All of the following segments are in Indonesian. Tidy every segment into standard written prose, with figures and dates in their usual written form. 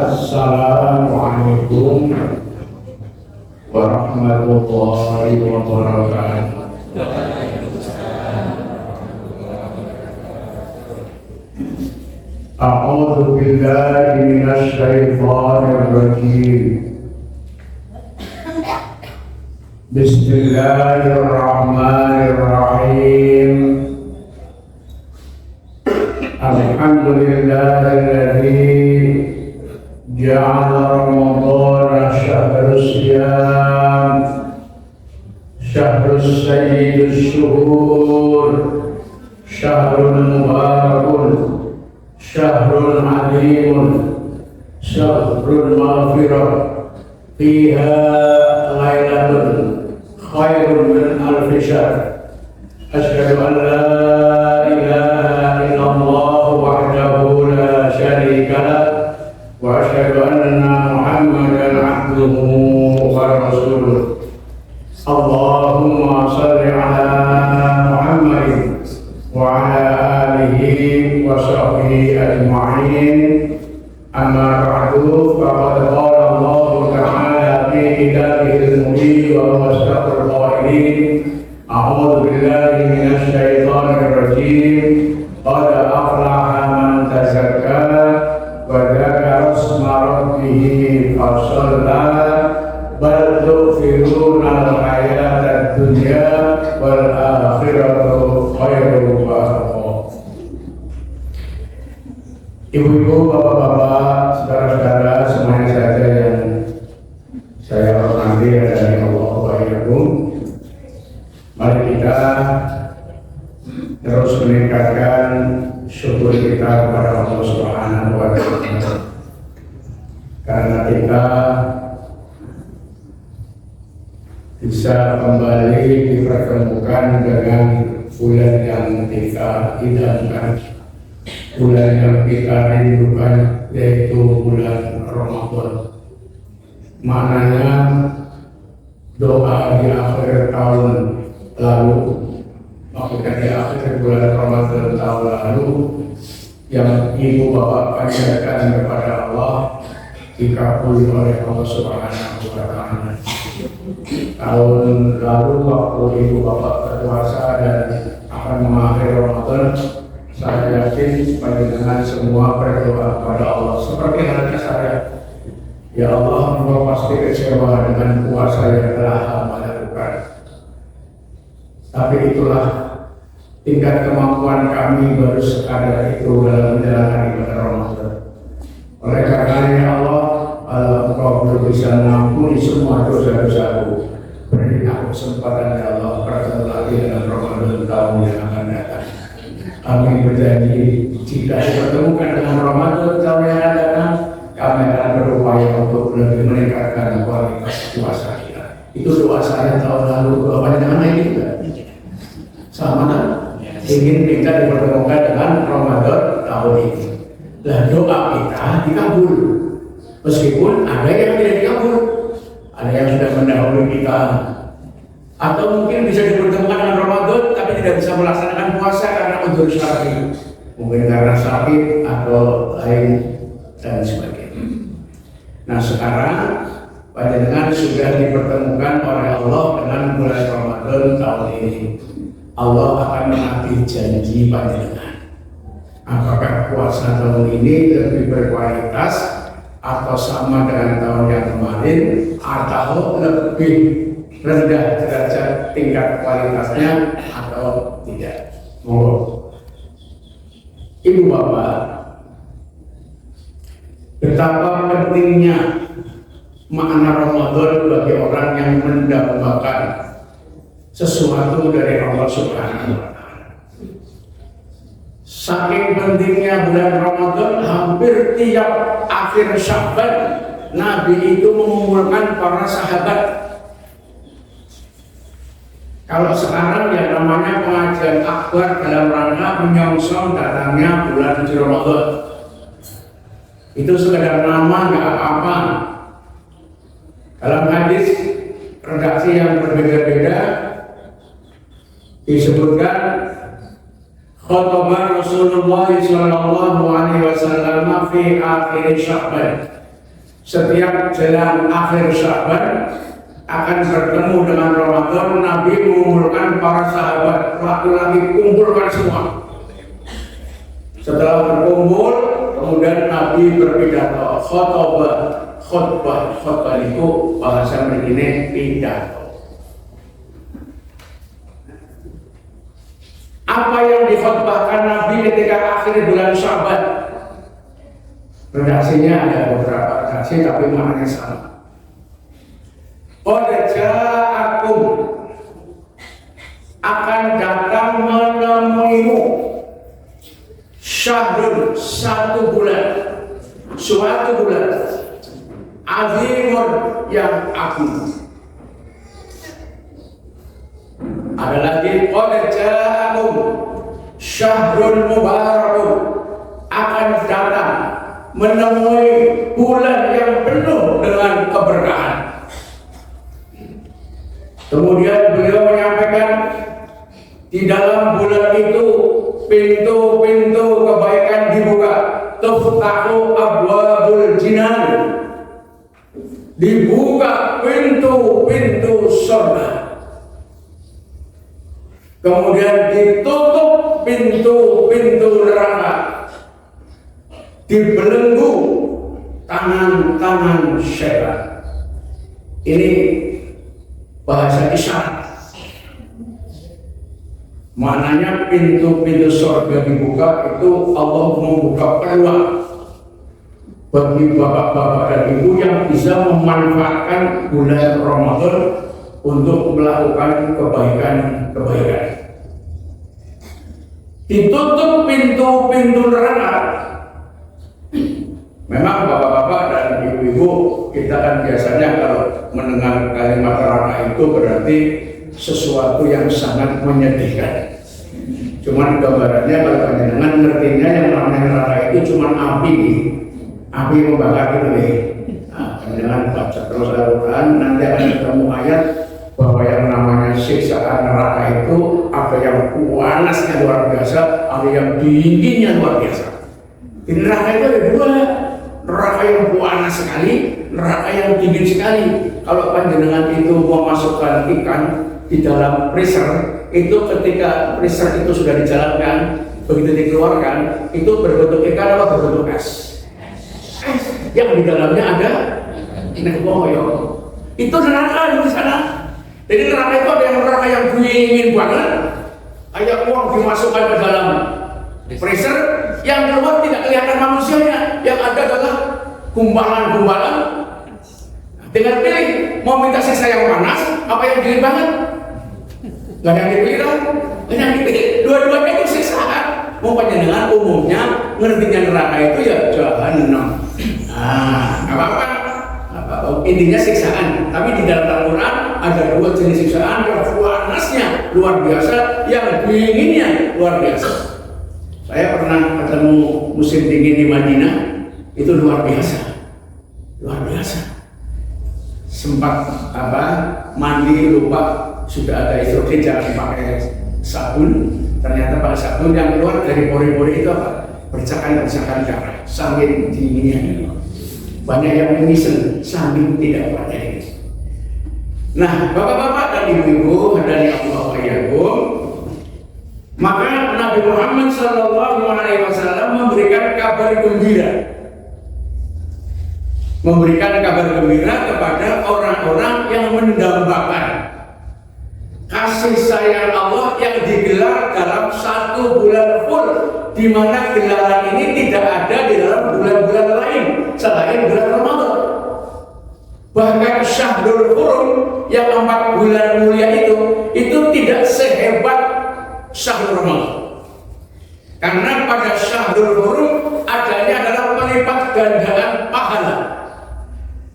Assalamualaikum warahmatullahi wabarakatuh. A'udzu billahi minasy syaithanir rajim. Bismillahirrahmanirrahim. Alhamdulillahilladzi ja'ala Ramadhana syahrus siyam, syahrus sayyidus syuhur, syahrul mubarakun, syahrul alimun, syahrul maghfirah, fiha lailatun khairun min alfi syahr. Asyhadu an la ilaha illallah wahdahu la syarika lah wa asyhadu anna Muhammadan abduhu wa rasuluh. Allahumma shalli ala Muhammadin wa ala alihi wa sahbihi ajma'in. Amma ba'du, faqad qala Allah ta'ala fi kitabihil mubin wa huwa asdaqul qailin. A'udzu billahi minasy syaithanir rajim. Qad aflaha man tazakka wa dzakara isma rabbih fasalla bal tu'thiruna al-hayatad dunya wal akhiratu khairun wa abqa. Ibu-ibu, bapak-bapak, saudara-saudara semuanya saja yang saya hormati dari Allah wa iyyakum. Mari kita terus meningkatkan syukur kita kepada Allah Subhanahu wa Ta'ala, karena kita bisa kembali dipertemukan dengan bulan yang kita idamkan, bulan yang kita rindukan, yaitu bulan Ramadan. Maknanya doa di akhir tahun lalu, maksudnya di akhir bulan Ramadan tahun lalu, yang ibu bapak panjatkan kepada Allah dikabuli oleh Allah Subhanahu wa Ta'ala. Tahun lalu waktu ibu bapak berpuasa dan akan mengakhiri Ramadan, saya yakin panjenengan semua berdoa kepada Allah seperti halnya saya. Ya Allah, Engkau pasti kecewa dengan puasa yang telah hamba lakukan. Tapi itulah tingkat kemampuan kami baru sekadar itu dalam menjalankan ibadah Ramadan. Oleh karenanya ya Allah, kalau Engkau belum bisa mengampuni semua dosa-dosaku, beri aku kesempatan ya Allah bertemu lagi dengan Ramadan tahun yang akan datang. Kami berjanji jika dipertemukan dengan Ramadan tahun yang akan datang, kami akan berupaya untuk lebih meningkatkan kualitas puasa kita. Itu doa saya tahun lalu, doa panjang ini juga sama kan? Ingin kita dipertemukan dengan Ramadan tahun ini. Dan doa kita dikabul, meskipun ada yang tidak dikabul, ada yang sudah mendahului kita, atau mungkin bisa dipertemukan dengan Ramadan tapi tidak bisa melaksanakan puasa karena udzur syar'i, mungkin karena sakit atau lain dan sebagainya. Nah sekarang panjenengan sudah dipertemukan oleh Allah dengan bulan Ramadan tahun ini. Allah akan menagih janji panjenengan. Apakah puasa tahun ini lebih berkualitas atau sama dengan tahun yang kemarin, atau lebih rendah derajat tingkat kualitasnya atau tidak? Monggo. Ibu bapak, betapa pentingnya makna Ramadan bagi orang yang mendambakan sesuatu dari Allah Subhanahu wa Ta'ala. Saking pentingnya bulan Ramadan, hampir tiap akhir Sya'ban Nabi itu mengumpulkan para sahabat. Kalau sekarang yang namanya pengajian akbar dalam rangka menyongsong datangnya bulan suci Ramadan, itu sekedar nama, nggak apa-apa. Dalam hadis redaksi yang berbeda-beda disebutkan khotbah Rasulullah sallallahu alaihi wasallam fi akhir Sya'ban. setiap jelang akhir Sya'ban akan bertemu dengan Ramadan. Nabi mengumpulkan para sahabat laki-laki, kumpulkan semua. Setelah berkumpul, kemudian Nabi berpidato, khutbah itu bahasa begini, pidato. Apa yang dikhutbahkan Nabi ketika akhir bulan Sya'ban? Redaksinya ada beberapa redaksi, tapi maknanya sama. Qad ja'akum, akan datang menemuimu, syahrun, satu bulan, suatu bulan, azimun, yang agung. Ada lagi, qad ja'akum syahrun mubarakun, akan datang menemui bulan yang penuh dengan keberkahan. Kemudian beliau menyampaikan, di dalam bulan itu pintu-pintu kebaikan dibuka, tuftahu abwabul jinan, dibuka pintu-pintu surga. Kemudian ditutup pintu-pintu neraka, dibelenggu tangan-tangan syaitan. Ini bahasa isyarat. Maknanya pintu-pintu surga dibuka, itu Allah membuka peluang bagi bapak-bapak dan ibu yang bisa memanfaatkan bulan Ramadan untuk melakukan kebaikan-kebaikan. Ditutup pintu-pintu neraka. Memang bapak-bapak dan ibu-ibu, kita kan biasanya kalau mendengar kalimat neraka itu berarti sesuatu yang sangat menyedihkan. Cuman gambarannya kalau panjenengan ngertinya yang namanya neraka itu cuma api membakar itu nih. Nah, panjenengan baca terus Al-Quran, nanti akan ketemu ayat bahwa yang namanya siksaan neraka itu ada yang panasnya luar biasa, ada yang dinginnya luar biasa. Di neraka itu ada dua, neraka yang panas sekali, neraka yang dingin sekali. Kalau panjenengan itu memasukkan ikan di dalam freezer, itu ketika freezer itu sudah dijalankan, begitu dikeluarkan, itu berbentuk ikan atau berbentuk es? Es yang di dalamnya ada ikan boyo. Itu neraka di sana. Jadi neraka itu ada yang neraka yang dingin banget, kayak uang dimasukkan ke dalam freezer, yang keluar tidak kelihatan manusianya, yang ada adalah gumpalan-gumpalan. Dengan pilih mau minta siksa yang panas, apa yang dingin banget? Gak ada yang dipilih kan? Gak ada yang dipilih. Dua-duanya itu siksaan. Mau panjenengan umumnya ngertinya neraka itu ya jahannam. Gak apa-apa. Intinya siksaan. Tapi di dalam Al-Quran ada dua jenis siksaan, yang panasnya luar biasa, yang dinginnya luar biasa. Saya pernah ketemu musim dingin di Madinah, itu luar biasa, luar biasa. Sempat mandi lupa, sudah ada instruksi jangan pakai sabun, ternyata pakai sabun yang keluar dari pori-pori itu bercakan-bercakan darah, saking dinginnya. Banyak yang menyesal, saking tidak banyak. Nah, bapak-bapak dan ibu-ibu dan yang Allah wa'alaikum, maka Nabi Muhammad SAW memberikan kabar gembira, kepada orang-orang yang mendambakan kasih sayang Allah yang digelar dalam satu bulan full, di mana gelaran ini tidak ada di dalam bulan-bulan lain selain bulan Ramadan. Bahkan Syahrul Hurum yang 4 bulan mulia itu tidak sehebat Syahrul Ramadan. Karena pada Syahrul Hurum adanya adalah pelipat gandaan pahala.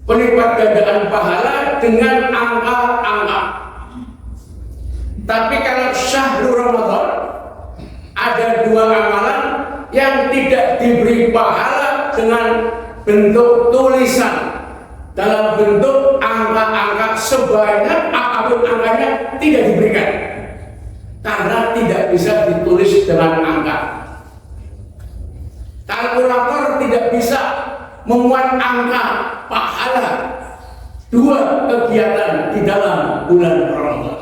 Pelipat gandaan pahala dengan angka-angka. Tapi kalau Syahrul Ramadan ada 2 amalan yang tidak diberi pahala dengan bentuk tulisan, dalam bentuk angka-angka, sebanyak apapun angkanya tidak diberikan, karena tidak bisa ditulis dengan angka. Kalkulator tidak bisa memuat angka pahala 2 kegiatan di dalam bulan Ramadan.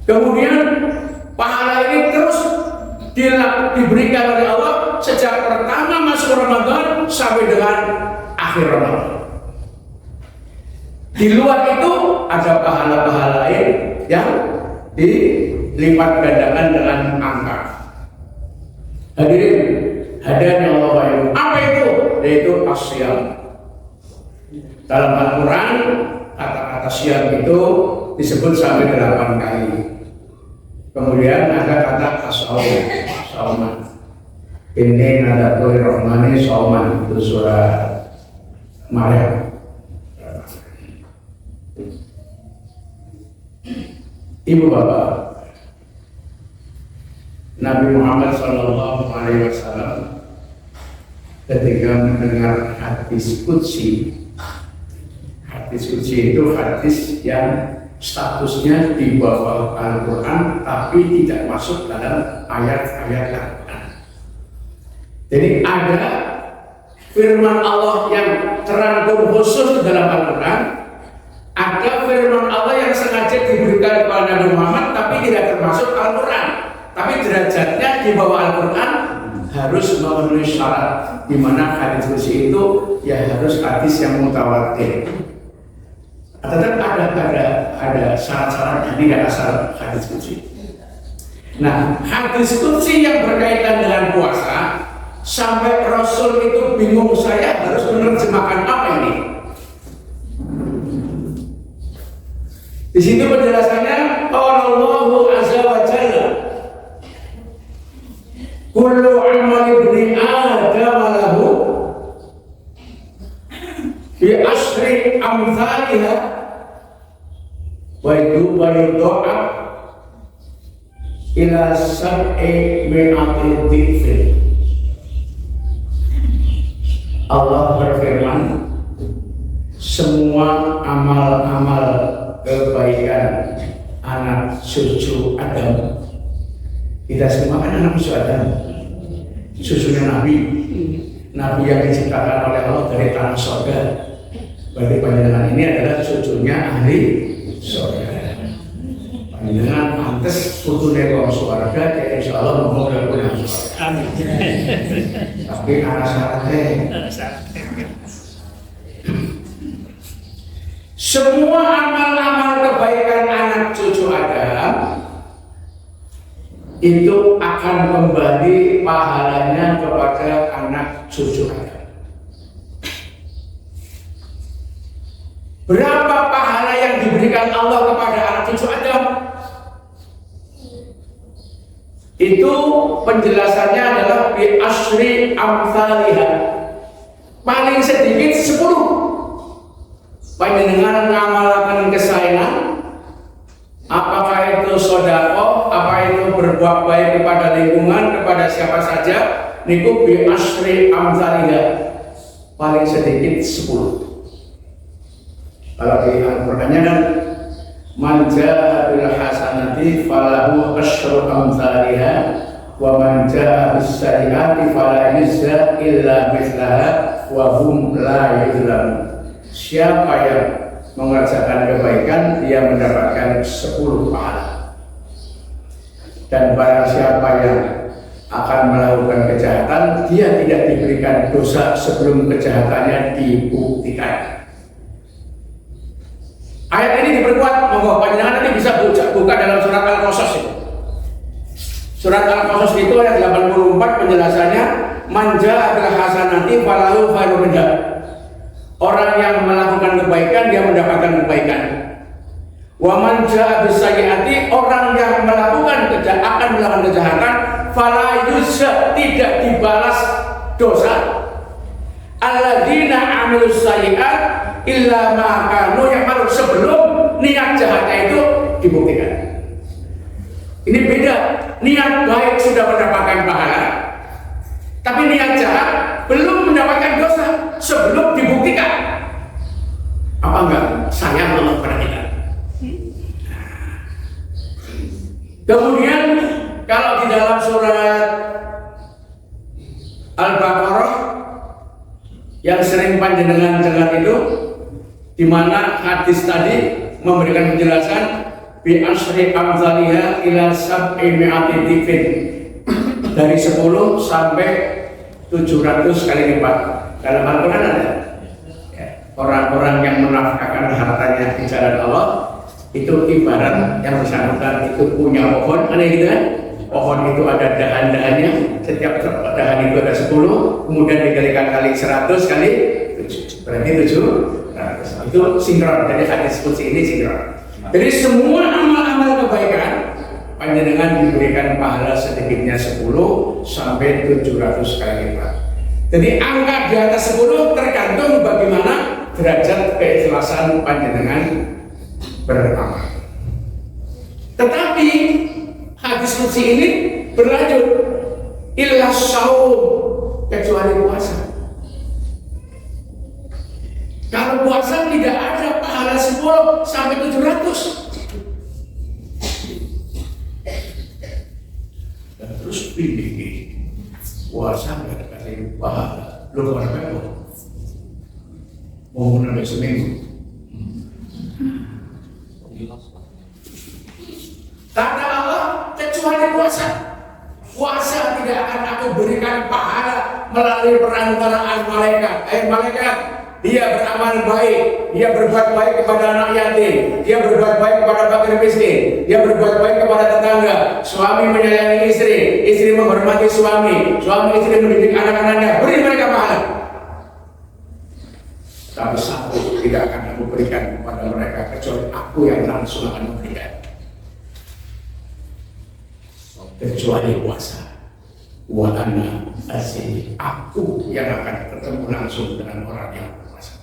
Kemudian pahala ini terus diberikan oleh Allah sejak pertama masuk Ramadan sampai dengan akhir Ramadan. Di luar itu ada pahala-pahala lain yang dilipat gandakan dengan angka. Hadirin, hadirin Allah yang apa itu? Yaitu asyam. Dalam Al-Quran kata-kata syam itu disebut sampai 8 kali. Kemudian ada kata as-saum, sauman. Ini nada koi rohmani sauman, itu surah Maryam. Ibu bapak, Nabi Muhammad SAW ketika mendengar hadis qudsi itu hadis yang statusnya di bawah Al-Quran tapi tidak masuk dalam ayat-ayat Al-Quran. Jadi ada firman Allah yang terangkum khusus dalam Al-Quran, ada firman Allah yang sengaja diberikan kepada Nabi Muhammad tapi tidak termasuk Al-Quran, tapi derajatnya di bawah Al-Quran, harus memenuhi syarat, di mana hadis qudsi itu ya harus hadis yang mutawatir. Tetap ada syarat-syaratnya, tidak asal hadis qudsi. Nah, hadis qudsi yang berkaitan dengan puasa sampai Rasul itu bingung, saya harus menerjemahkan apa ini? Di situ penjelasannya, Allahu azza wa jalla, kullu amali ibni Adam lahu bi asri amthaliha wa yudha'af ila sab'i mi'ati dhifrin. Allah berfirman, semua amal-amal kebaikan anak cucu Adam, kita semua kan anak cucu Adam, cucunya Nabi yang diciptakan oleh Allah dari tanah surga. Berarti panjenengan ini adalah cucunya ahli surga. Panjenengan pantes putune wong surga, ya insya Allah ngomong punya surga. Amin. Tapi ada syaratnya. Semua amal-amal kebaikan anak cucu Adam itu akan kembali pahalanya kepada anak cucu Adam. Berapa pahala yang diberikan Allah kepada anak cucu Adam? Itu penjelasannya adalah bi asri amthaliha. Paling sedikit 10. Panjenengan ngamalkan kesayangan, apakah itu sedekah, apa itu berbuat baik kepada lingkungan, kepada siapa saja, niku bi asri amthaliha, paling sedikit 10. Kalau di Al-Qur'annya kan man jaa bil hasanati falahu asyru amthaliha wa man jaa bis sayyiati fala yujza illa mithlaha wa hum la yuzlamun. Siapa yang mengerjakan kebaikan, dia mendapatkan 10 pahala. Dan barang siapa yang akan melakukan kejahatan, dia tidak diberikan dosa sebelum kejahatannya dibuktikan. Ayat ini diperkuat, monggo panjenengan nanti bisa buka dalam surat Al-Qasas itu. Surat Al-Qasas itu ayat 84 penjelasannya, man jaa bil hasanati falahu khairun minha. Orang yang melakukan kebaikan, dia mendapatkan kebaikan. Wa man jaa bis sayyiati, orang yang melakukan kejahatan, fala yujza, tidak dibalas dosa. Alladzina amilus sayyiat illa ma kanu ya'malun, sebelum niat jahatnya itu dibuktikan. Ini beda, niat baik sudah mendapatkan pahala, tapi niat jahat belum mendapatkan dosa sebelum dibuktikan. Apa enggak sayang Allah kepada kita? Kemudian kalau di dalam surat Al-Baqarah yang sering panjenengan dengar itu, di mana hadis tadi memberikan penjelasan bi asri amzaliha ila sab'i mi'ati tifin, dari 10 sampai 700 kali lipat. Dalam Al-Quran ada orang-orang yang menafkahkan hartanya di jalan Allah itu ibarat yang bersangkutan itu punya pohon, aneh gitu kan? Pohon itu ada dahan-dahannya, setiap dahan itu ada 10, kemudian dikalikan kali 100 kali 7, berarti 700. Itu sinkron, jadi hadis kursi ini sinkron. Jadi semua amal-amal kebaikan panjenengan diberikan pahala sedikitnya 10 sampai 700 kali lipat. Jadi angka di atas 10 tergantung bagaimana derajat keikhlasan panjenengan beramal. Tetapi hadis kursi ini berlanjut illa saum, kecuali puasa. Kalau puasa tidak ada pahala 10 sampai 700. Dan terus pilih puasa nggak ada kasih pahala, lu kemana mau sampai seminggu. Kata Allah kecuali puasa. Puasa tidak akan aku berikan pahala melalui perantaraan malaikat. Malaikat, dia beramal baik, dia berbuat baik kepada anak yatim, dia berbuat baik kepada fakir miskin, dia berbuat baik kepada tetangga, suami menyayangi istri, istri menghormati suami, suami istri mendidik anak-anaknya, beri mereka pahala. Tapi satu tidak akan aku berikan kepada mereka kecuali aku yang langsung akan memberikan. Kecuali puasa. Wa ana asli, aku yang akan ketemu langsung dengan orang yang berpuasa.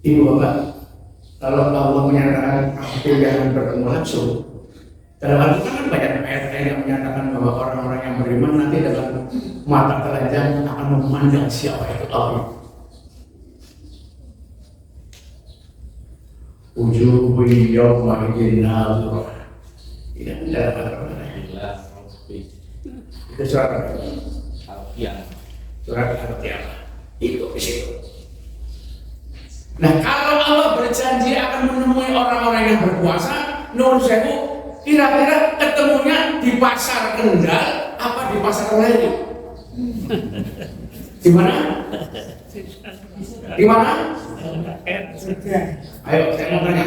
Ibu bapak, kalau Allah menyatakan aku yang bertemu langsung, dalam Al-Quran banyak ayat-ayat yang menyatakan bahwa orang-orang yang beriman nanti dalam mata telanjang akan memandang siapa itu Allah. Wujuhun yawma idzin nadhirah. Tidak ada apa-apa. Itu surat Al-Qiyamah. Surat Al-Qiyamah. Itu di situ. Nah, kalau Allah berjanji akan menemui orang-orang yang berpuasa, nun sewu, kira-kira ketemunya di pasar Kendal apa di pasar Leli? Di mana? Di mana? Ayo, saya mau tanya.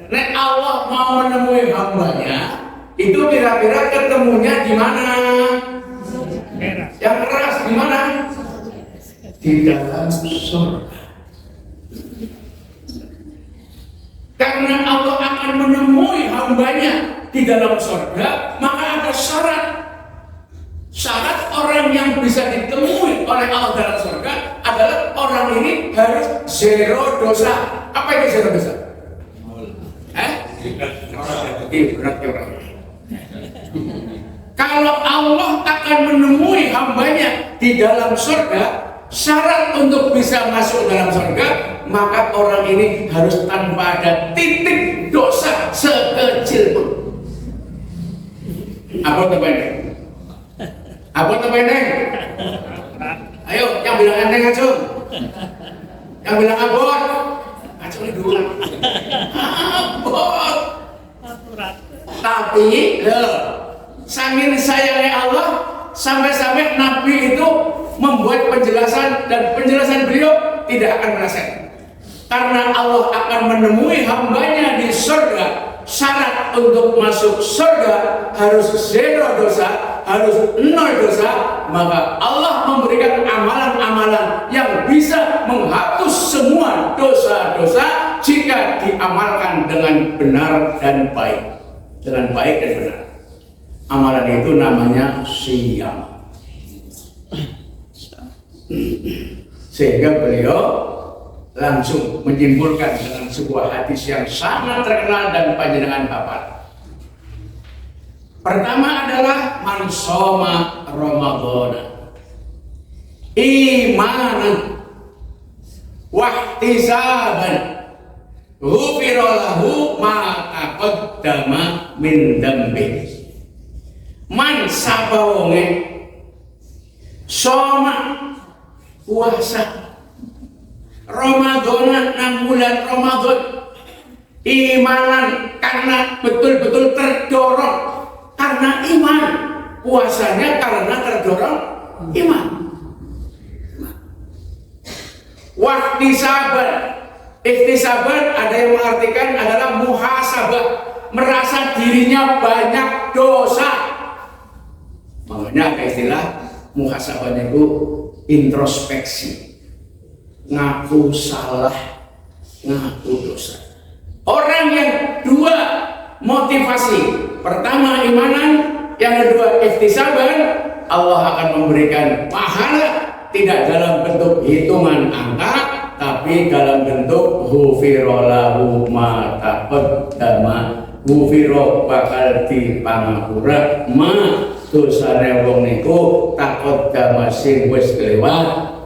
Nek Allah mau menemui hambanya, itu kira-kira ketemunya di mana? Yang keras di mana? Di dalam surga. Karena Allah akan menemui hambanya di dalam surga, maka ada syarat. Syarat orang yang bisa ditemui oleh Allah dalam surga adalah orang ini harus zero dosa. Apa itu zero dosa? Kalau Allah akan menemui hambanya di dalam surga, syarat untuk bisa masuk dalam surga, maka orang ini harus tanpa ada titik dosa sekecil pun. Apa teman-teman? Apa teman-teman? Ayo, yang bilang enteng aja. Yang bilang abot. Aja dulu. Abot. Tapi, saking sayangnya Allah, sampai-sampai Nabi itu membuat penjelasan, dan penjelasan beliau tidak akan meleset. Karena Allah akan menemui hambanya di surga. Syarat untuk masuk surga harus zero dosa, harus nol dosa. Maka Allah memberikan amalan-amalan yang bisa menghapus semua dosa-dosa jika diamalkan dengan benar dan baik. Dengan baik dan benar. Amalan itu namanya siyam. Sehingga beliau langsung menyimpulkan dengan sebuah hadis yang sangat terkenal dan panjenengan hafal. Pertama adalah man shoma Ramadhana imanan wahtisaban ghufira lahu ma taqaddama min dambi. Man sapa wonge shoma puasa. Ramadan, 6 bulan Ramadan, imanan karena betul-betul terdorong karena iman, puasanya karena terdorong iman. Ihtisaban ada yang mengartikan adalah muhasabah, merasa dirinya banyak dosa. Makanya ada istilah muhasabahnya itu introspeksi, ngaku salah, ngaku dosa. Orang yang dua motivasi, pertama imanan, yang kedua ihtisaban, Allah akan memberikan pahala tidak dalam bentuk hitungan angka, tapi dalam bentuk ghufira lahu ma taqaddama, ghufira bakal dipangapura ma dosane wong niku taqaddama sing wis kelewat.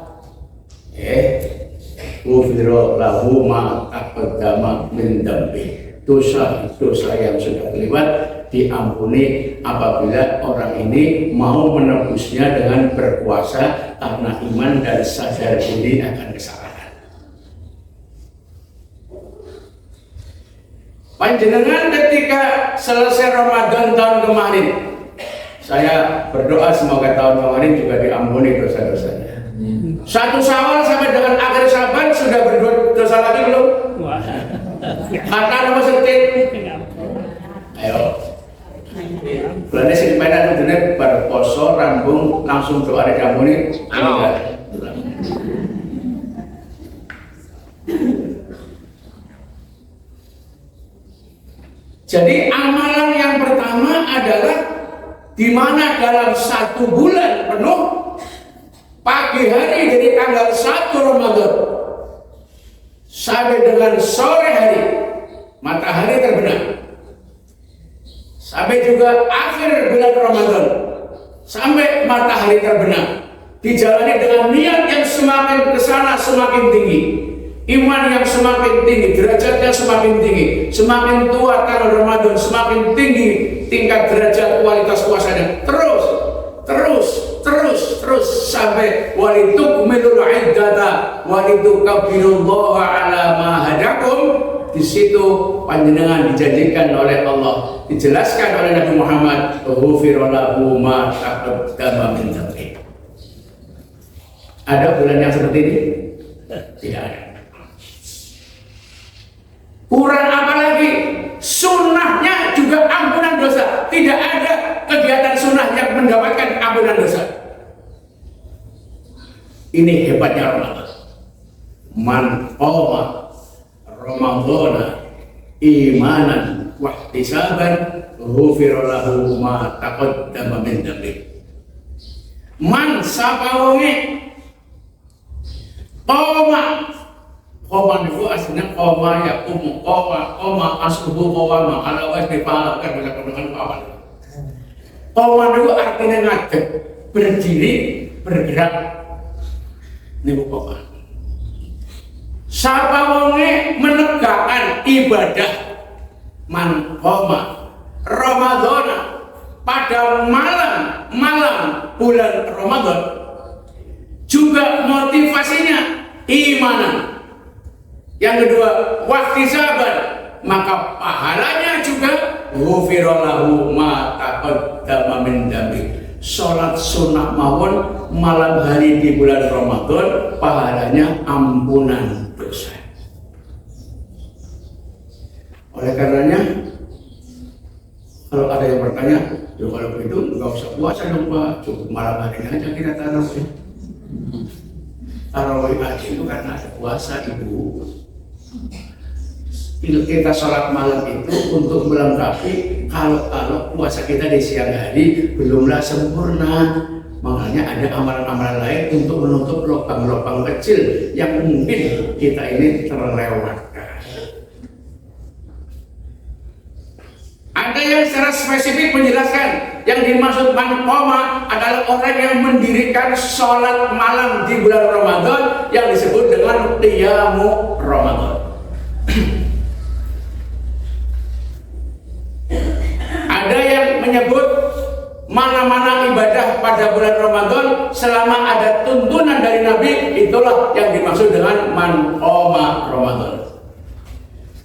Ghufira lahu ma taqaddama min dambi, dosa-dosa yang sudah kelewat diampuni apabila orang ini mau menebusnya dengan berpuasa karena iman dan sadar diri akan kesalahan. Panjenengan ketika selesai Ramadan tahun kemarin, saya berdoa semoga tahun kemarin juga diampuni dosa-dosanya. 1 Syawal sampai dengan akhir Syaban sudah berdosa lagi belum? Kata nomor setit. Ayo. Bulannya sing penak kudune berposo rambung langsung doa diampuni. Jadi amalan yang pertama adalah di mana dalam 1 bulan penuh, pagi hari dari tanggal 1 Ramadan sampai dengan sore hari matahari terbenam, sampai juga akhir bulan Ramadan sampai matahari terbenam, dijalani dengan niat yang semakin kesana semakin tinggi, iman yang semakin tinggi, derajatnya semakin tinggi, semakin tua tanggal Ramadan semakin tinggi tingkat derajat kualitas puasanya, terus sampai walitukmilul iddata walitukabbirullaha ala ma hadakum. Di situ panjenengan dijanjikan oleh Allah, dijelaskan oleh Nabi Muhammad, ghufira lahu ma taqaddama min dhanbi. Ada bulan yang seperti ini? Tidak ada. Kurang apa lagi? Sunnahnya juga ampunan dosa. Tidak ada kegiatan sunnah yang mendapatkan ampunan dosa. Ini hebatnya Ramadan. Man qama Ramadana imanan wa ihtisaban ghufira lahu ma taqaddama min dhanbi. Man sapa wonge qoma niku aslinya qoma ya qoma asluhu qoma ala wasni fa'ala kan dengan apa. Qoma niku artinya ngadeg, berdiri, bergerak. Niku qoma. Sapa wonge menegakkan ibadah, man qoma Ramadana pada malam bulan Ramadan, juga motivasinya imanan. Yang kedua wahtisaban, maka pahalanya juga ghufira lahu ma taqaddama min dhanbi. Sholat sunnah mawon malam hari di bulan Ramadan, pahalanya ampunan dosa. Oleh karenanya, kalau ada yang bertanya, ya kalau begitu nggak usah puasa dong Pak, cukup malam harinya aja kita tarawih. Tarawih aja itu karena ada puasa Ibu. Kita sholat malam itu untuk melengkapi kalau puasa kita di siang hari belumlah sempurna. Makanya ada amalan-amalan lain untuk menutup lubang-lubang kecil yang mungkin kita ini terlewatkan. Ada yang secara spesifik menjelaskan yang dimaksud man qoma adalah orang yang mendirikan sholat malam di bulan Ramadan yang disebut dengan qiyamu Ramadan. Ada yang menyebut mana-mana ibadah pada bulan Ramadan selama ada tuntunan dari Nabi, itulah yang dimaksud dengan man qoma Ramadan.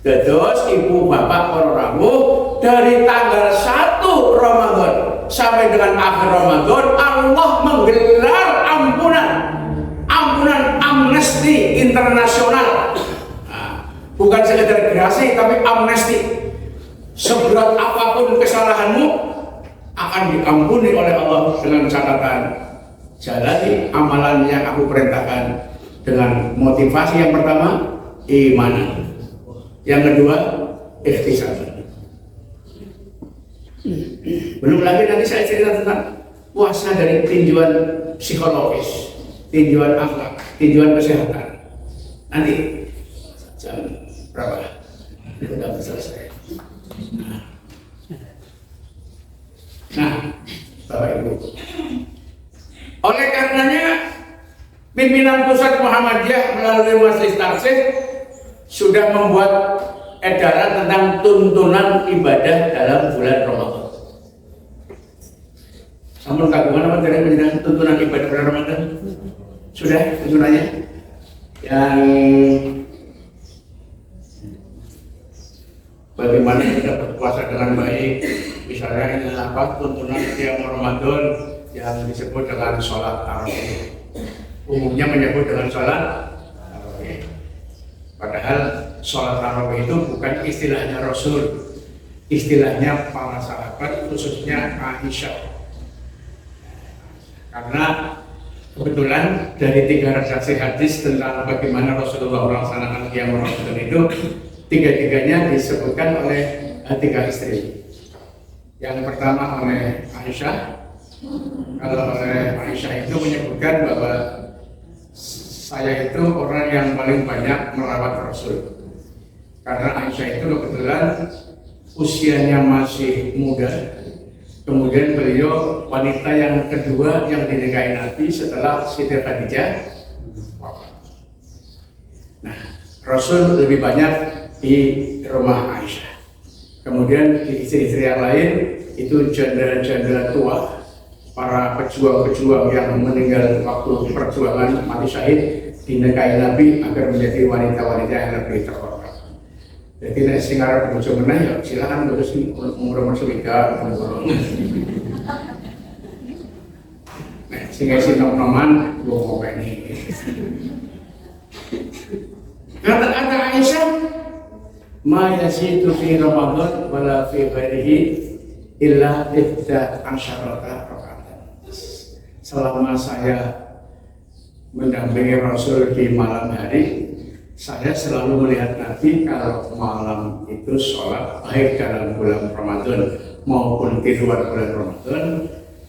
Terus ibu bapak para rawuh, dari tanggal 1 Ramadan sampai dengan akhir Ramadan Allah menggelar ampunan amnesti internasional. Nah, bukan sekedar gerasi tapi amnesti. Seberat apapun kesalahanmu akan diampuni oleh Allah dengan catatan jalani amalan yang aku perintahkan dengan motivasi yang pertama iman, yang kedua ikhtisab. Belum lagi nanti saya cerita tentang puasa dari tinjauan psikologis, tinjauan akhlak, tinjauan kesehatan. Nanti jam berapa? Sudah selesai. Nah, Bapak Ibu, oleh karenanya pimpinan pusat Muhammadiyah melalui Majelis Tarsih sudah membuat edaran tentang tuntunan ibadah dalam bulan Ramadan. Namun kagungan apa dari tuntunan ibadah bulan Ramadan? Sudah tuntunannya yang bagaimana kita berpuasa dengan baik. Misalnya ini apa tuntunan yang Ramadan yang disebut dengan sholat tarawih. Umumnya menyebut dengan sholat tarawih. Padahal sholat tarawih itu bukan istilahnya Rasul, istilahnya para sahabat, khususnya Aisyah. Karena kebetulan dari 3 redaksi hadis tentang bagaimana Rasulullah melaksanakan qiyam Ramadan itu, tiga-tiganya disebutkan oleh 3 istri. Yang pertama oleh Aisyah. Kalau oleh Aisyah itu menyebutkan bahwa saya itu orang yang paling banyak merawat Rasul. Karena Aisyah itu kebetulan usianya masih muda. Kemudian beliau wanita yang kedua yang dinikahi Nabi setelah Siti Khadijah. Nah, Rasul lebih banyak di rumah Aisyah. Kemudian di istri-istri yang lain itu janda-janda tua, para pejuang-pejuang yang meninggal waktu perjuangan mati syahid dinikahi Nabi agar menjadi wanita-wanita yang lebih terhormat. Jadi nek sing arep bojo meneh ya silakan terus umur sewika nek sing isi nom-noman gua ngopeni. Kata-kata Aisyah, ma yasitu fi Ramadan wala fi ghairihi illa 11 rakaat. Selama saya mendampingi Rasul di malam hari, saya selalu melihat Nabi kalau malam itu sholat, baik dalam bulan Ramadan maupun di luar bulan Ramadan,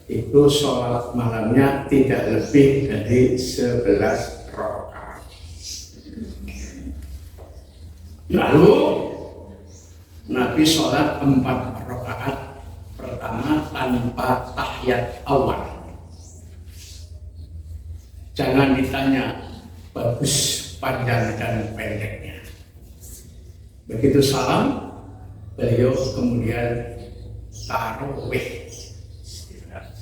itu sholat malamnya tidak lebih dari 11 rakaat. Lalu Nabi sholat 4 rakaat pertama tanpa tahiyat awal. Jangan ditanya bagus panjang dan pendeknya. Begitu salam, beliau kemudian tarawih,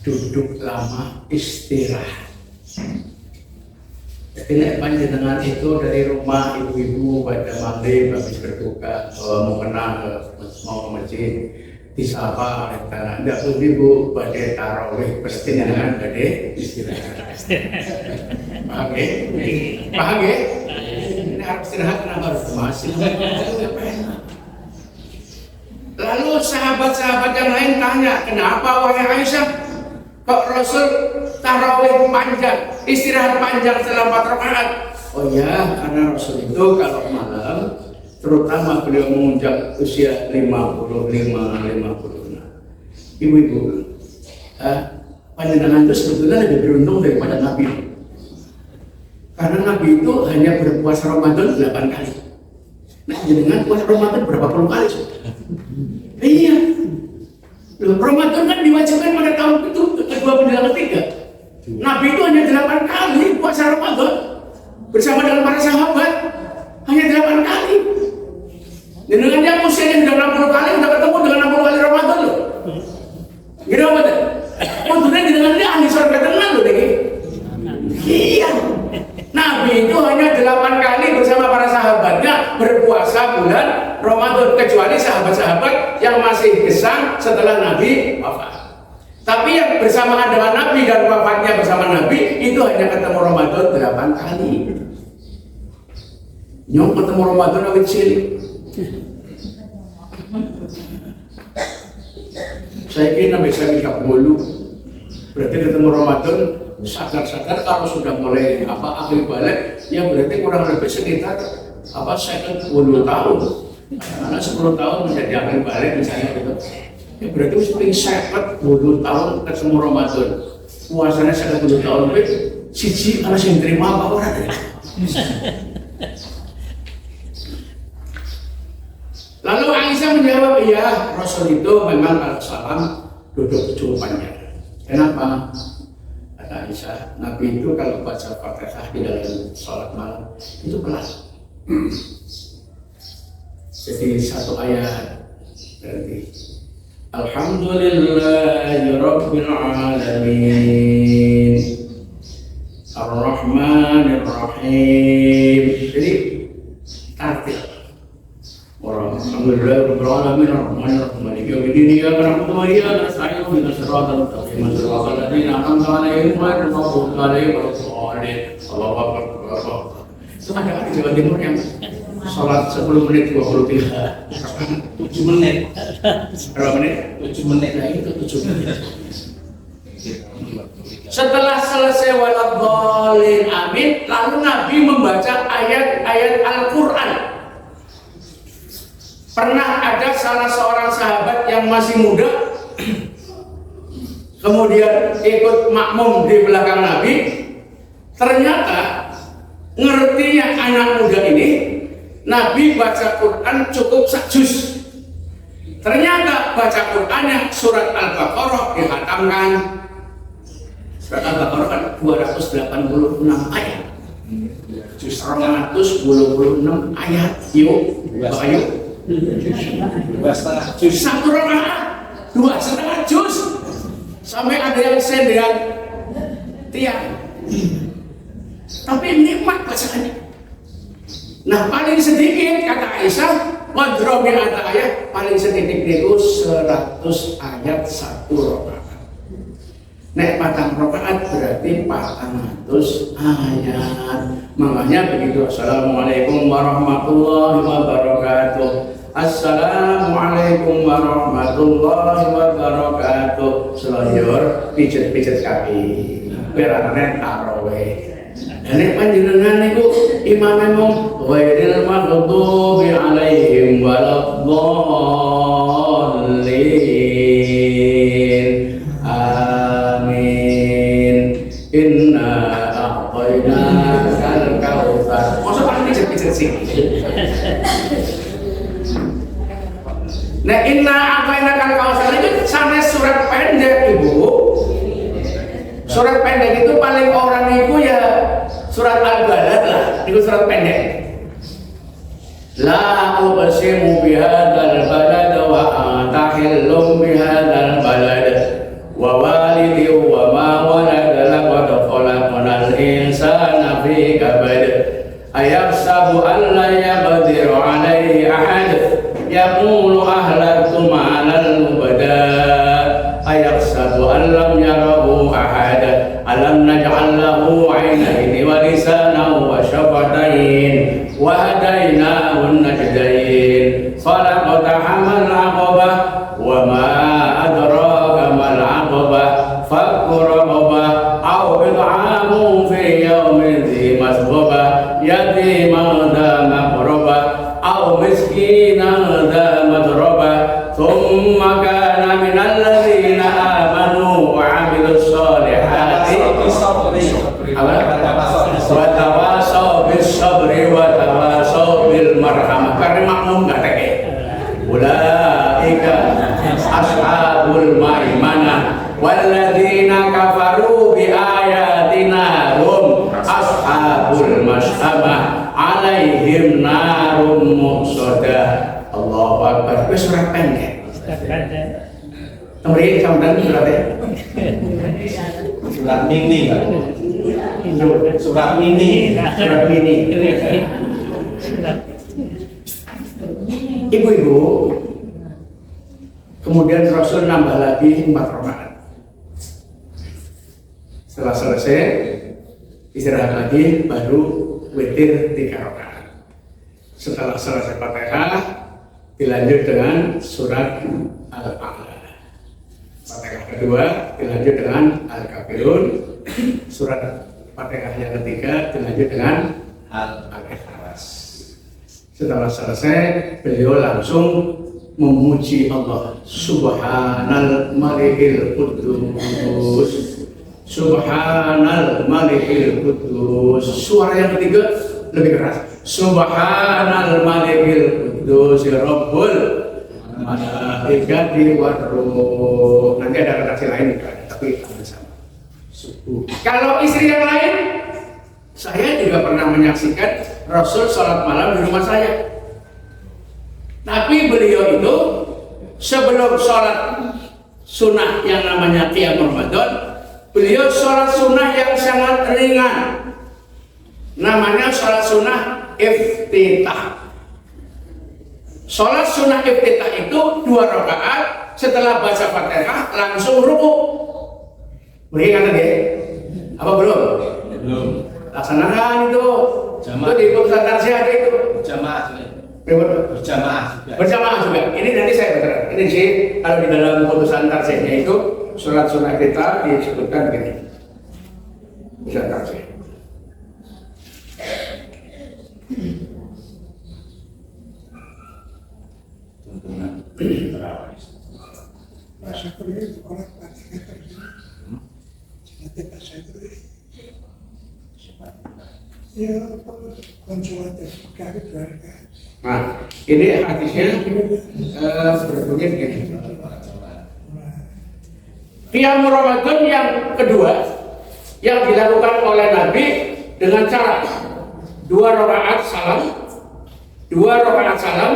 duduk lama istirahat. Jadi nek panjenengan itu dari rumah ibu-ibu pada maghrib habis berbuka mau ke masjid disapa oleh tanah, tidak perlu ibu pada tarawih, pasti dengan pada istirahat. Paham ya? Paham ya? Ini harus istirahat, kenapa harus masih? Lalu sahabat-sahabat yang lain tanya, kenapa wahai Aisyah kok Rasul tarawih panjang, istirahat panjang setelah 4 rakaat? Oh ya, karena Rasul itu kalau malam, terutama beliau menginjak usia 55-56. Ibu-ibu, panjenengan itu sebetulnya lebih beruntung daripada Nabi. Karena Nabi itu hanya berpuasa Ramadan 8 kali. Nah, jenengan puasa Ramadan berapa puluh kali? Iya. Loh, Ramadan kan diwajibkan pada tahun itu kedua menjelang ketiga. Nabi itu hanya 8 kali puasa Ramadan bersama dengan para sahabat, hanya 8 kali. Dengan yang usianya sudah 60 kali, sudah ketemu dengan 60 kali Ramadan loh. Gini apa tuh? yang masih gesang setelah Nabi wafat. Tapi yang bersamaan dengan Nabi dan wafatnya bersama Nabi itu hanya ketemu Ramadan 8 kali. Nyong ketemu Ramadan awit cilik. Saya kira bisa 30. Berarti ketemu Ramadan sadar-sadar kalau sudah mulai akhir balik ya berarti kurang lebih sekitar 10 tahun. Karena 10 tahun menjadi akhir balik misalnya gitu. Ya berarti mesti 10 tahun ketemu Ramadan. Puasanya 10 tahun siji ana sing terima apa ora. Lalu Aisyah menjawab, iya Rasul itu memang kalau salam duduk cumpannya. Kenapa? Kata Aisyah, Nabi itu kalau baca Fatihah di dalam sholat malam itu pelan. Jadi satu ayat berarti Alhamdulillahi Rabbil Alamin Ar-Rahmanir Rahim. Jadi tartil. Alhamdulillah Rabbil Alamin Ar-Rahmanir Rahim Maliki Yaumiddin Iyyaka na'budu wa iyyaka nasta'in ihdinas siratal mustaqim siratal ladzina an'amta 'alaihim ghairil maghdubi 'alaihim waladdallin. Allahu Akbar. Itu ada di Jawa Timur yang sholat 10 menit 23 7 menit berapa menit? 7 menit. Nah itu 7 menit. Setelah selesai waladdallin amin, lalu Nabi membaca ayat-ayat Al-Quran. Pernah ada salah seorang sahabat yang masih muda kemudian ikut makmum di belakang Nabi. Ternyata ngertinya anak muda ini Nabi baca Quran cukup sajus. Ternyata baca Quran yang surat Al-Baqarah dihatamkan. Surat Al-Baqarah kan 286 ayat. 226 ayat. Yuk, ayo. 2,5 juz. 1 rakaat 2,5 juz. Sampai ada yang sendean tiang. Tapi nikmat bacaannya. Nah paling sedikit kata Aisyah, wadrobi ada ayat paling sedikit itu 100 ayat 1 rakaat. Nek patang rakaat berarti 400 ayat. Makanya begitu. Assalamualaikum warahmatullahi wabarakatuh. Assalamualaikum warahmatullahi wabarakatuh. Selonjor pijet-pijet kaki. Berarti tarawih. Nek panjenengan niku imammu ghairil maghdubi 'alaihim waladdallin. Amin. Inna a'tainakal kautsar. Masa paling pijet-pijet sih. Nah, inna a'tainakal kautsar itu sampai surat pendek, Ibu. Surat pendek itu paling orang itu ya surat Al-Balad lah, itu surat pendek. La uqsimu bihadzal balad wa anta hillum bihadzal balad wa walidi wa ma walad laqad khalaqnal insana fi kabad ayahsabu an la yaqdiru alaihi ahad yaqulu ahlaktu ma'al mubada ayahsabu an lam yarahu ahad alam naj'al lahu 'ainaini wa lisanan wa shafatain wa hadainahu najdain falaqtahamal 'aqabah wa ma adraka mal 'aqabah fakku raqabah aw it'amun fi yawmin dhi masghabah yatiman dha maqrabah aw miskinan dha madrabah thumma kana minal ladzina amanu wa 'amilus sholihati wa tawasaw bis sabri wa tawasaw bil marhamah. Karena makmum enggak teke. Ulaika ashabul maimanah walladzina kafaru bi ayatina hum ashabul mas'amah alaihim narum muqsadah. Allahu akbar. Wis surat pendek. Temri sampeyan suratnya. Surat mini. Surat mini. Surat mini. Ibu-ibu, Kemudian Rasul nambah lagi 4 rakaat. Setelah selesai istirahat lagi, baru witir 3 rakaat. Setelah selesai Fatihah dilanjut dengan surat Al-A'la. Fatihah kedua dilanjut dengan Al-Kafirun. Surat Fatihah yang ketiga dilanjut dengan Al-Ikhlas. Setelah selesai beliau langsung memuji Allah. Subhanal Malikil Quddus, Subhanal Malikil Quddus. Suara yang ketiga lebih keras. Subhanal Malikil Quddus Rabbul Malaikati Warruh. Nanti ada redaksi lain tapi sama. Kalau istri yang lain, saya juga pernah menyaksikan Rasul sholat malam di rumah saya. Tapi beliau itu sebelum sholat sunnah yang namanya Qiyam Ramadan, beliau sholat sunnah yang sangat ringan. Namanya sholat sunnah iftitah. Sholat sunnah iftitah itu 2 rakaat, setelah baca Fatihah langsung ruku. Beringat ya? Apa belum? Belum. Laksanakan itu. Jamaah. Itu di putusan tarsiah ada itu. Jamaah juga. Berjamaah juga. Berjamaah juga. Ini nanti saya baca. Ini sih kalau di dalam putusan tarsiahnya itu sholat sunnah kita disebutkan begini. Putusan tarsiah. Nah, ini hadisnya berbunyi begini. Qiyam Ramadan yang kedua yang dilakukan oleh Nabi dengan cara 2 rakaat salam, 2 rakaat salam,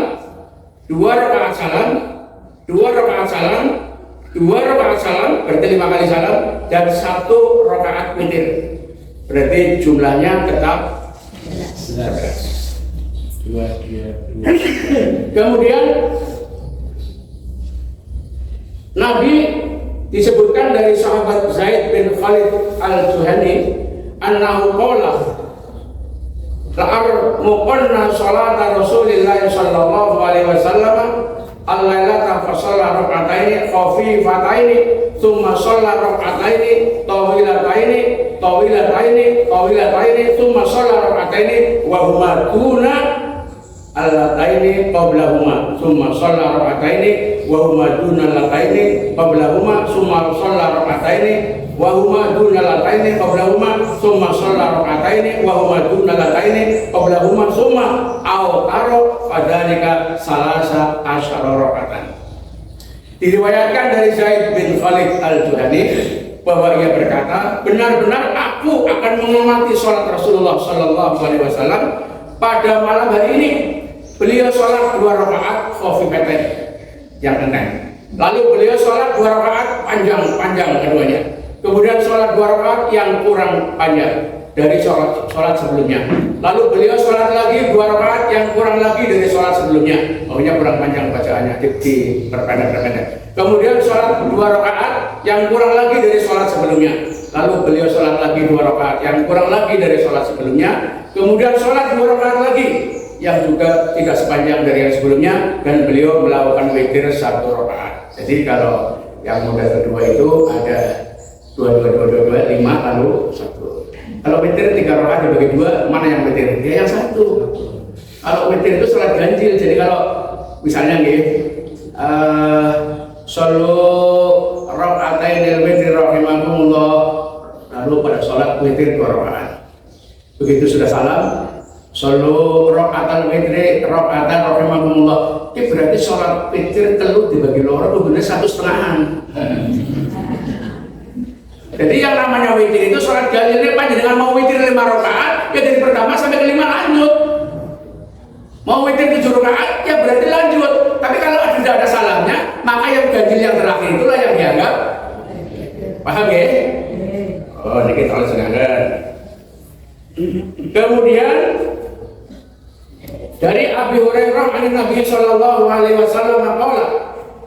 2 rakaat salam, 2 rakaat salam, 2 rakaat salam, berarti 5 kali salam, dan 1 rakaat witir. Berarti jumlahnya tetap 11. Kemudian Nabi disebutkan dari sahabat Zaid bin Khalid al-Juhani annahu qala la'armuqanna salata Rasulillah sallallahu alaihi wasallam al-lailata fa shalla rak'ataini khafifataini thumma shalla rak'ataini tawilataini thumma shalla rak'ataini wa huma duna allataini qablahuma thumma shalla rak'ataini wa huma duna allataini qablahuma thumma shalla rak'ataini wa huma duna allataini qablahuma thumma shalla rak'ataini wa huma duna allataini qablahuma thumma autaro fadzalika salasa asyara rak'atan. Diriwayatkan dari Zaid bin Khalid al-Juhani bahwa ia berkata, benar-benar aku akan mengamati sholat Rasulullah sallallahu alaihi wasallam pada malam hari ini. Beliau sholat 2 rakaat khafifatan yang enteng. Lalu beliau sholat 2 rakaat panjang keduanya. Kemudian sholat 2 rakaat yang kurang panjang dari sholat sebelumnya. Lalu beliau sholat lagi 2 rakaat yang kurang lagi dari sholat sebelumnya. Maunya kurang panjang bacaannya, diperpendek. Kemudian sholat 2 rakaat yang kurang lagi dari sholat sebelumnya. Lalu beliau sholat lagi 2 rakaat yang kurang lagi dari sholat sebelumnya. Kemudian sholat 2 rakaat lagi yang juga tidak sepanjang dari yang sebelumnya, dan beliau melakukan witir 1 rakaat. Jadi kalau yang model kedua itu ada 2, 5 lalu 1. Kalau witir 3 rakaat dibagi 2, mana yang witir? Ya yang 1. Kalau witir itu sholat ganjil. Jadi kalau misalnya sallu raka'atainil witri rahimakumullah, lalu pada sholat witir 2 rakaat. Begitu sudah salam, sallu raka'atal witri raka'atan rahimakumullah. Itu berarti sholat witir telu dibagi loro itu benar 1,5. Jadi yang namanya witir itu sholat ganjil. Panjenengan mau witir 5 rakaat, ya dari pertama sampai ke 5 lanjut. Mau witir 7 rakaat, ya berarti lanjut. Tapi kalau tidak ada salamnya, maka yang ganjil yang terakhir itulah yang dianggap. Paham ya? Oh, ini kita harus dengar. Kemudian dari Abi Hurairah an Nabi sallallahu alaihi wasallam qala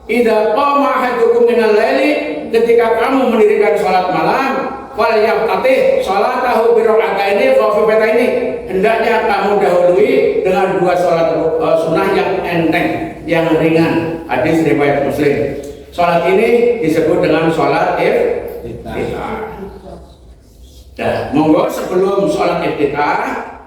idza qama ahadukum minal laili, ketika kamu mendirikan salat malam, wal yaqtatih salatahu bi raka'ataini khafifataini, hendaknya kamu dahului dengan 2 salat sunnah yang enteng, yang ringan. Hadis riwayat Muslim. Salat ini disebut dengan salat iftitah. Nah, monggo sebelum salat iftitah,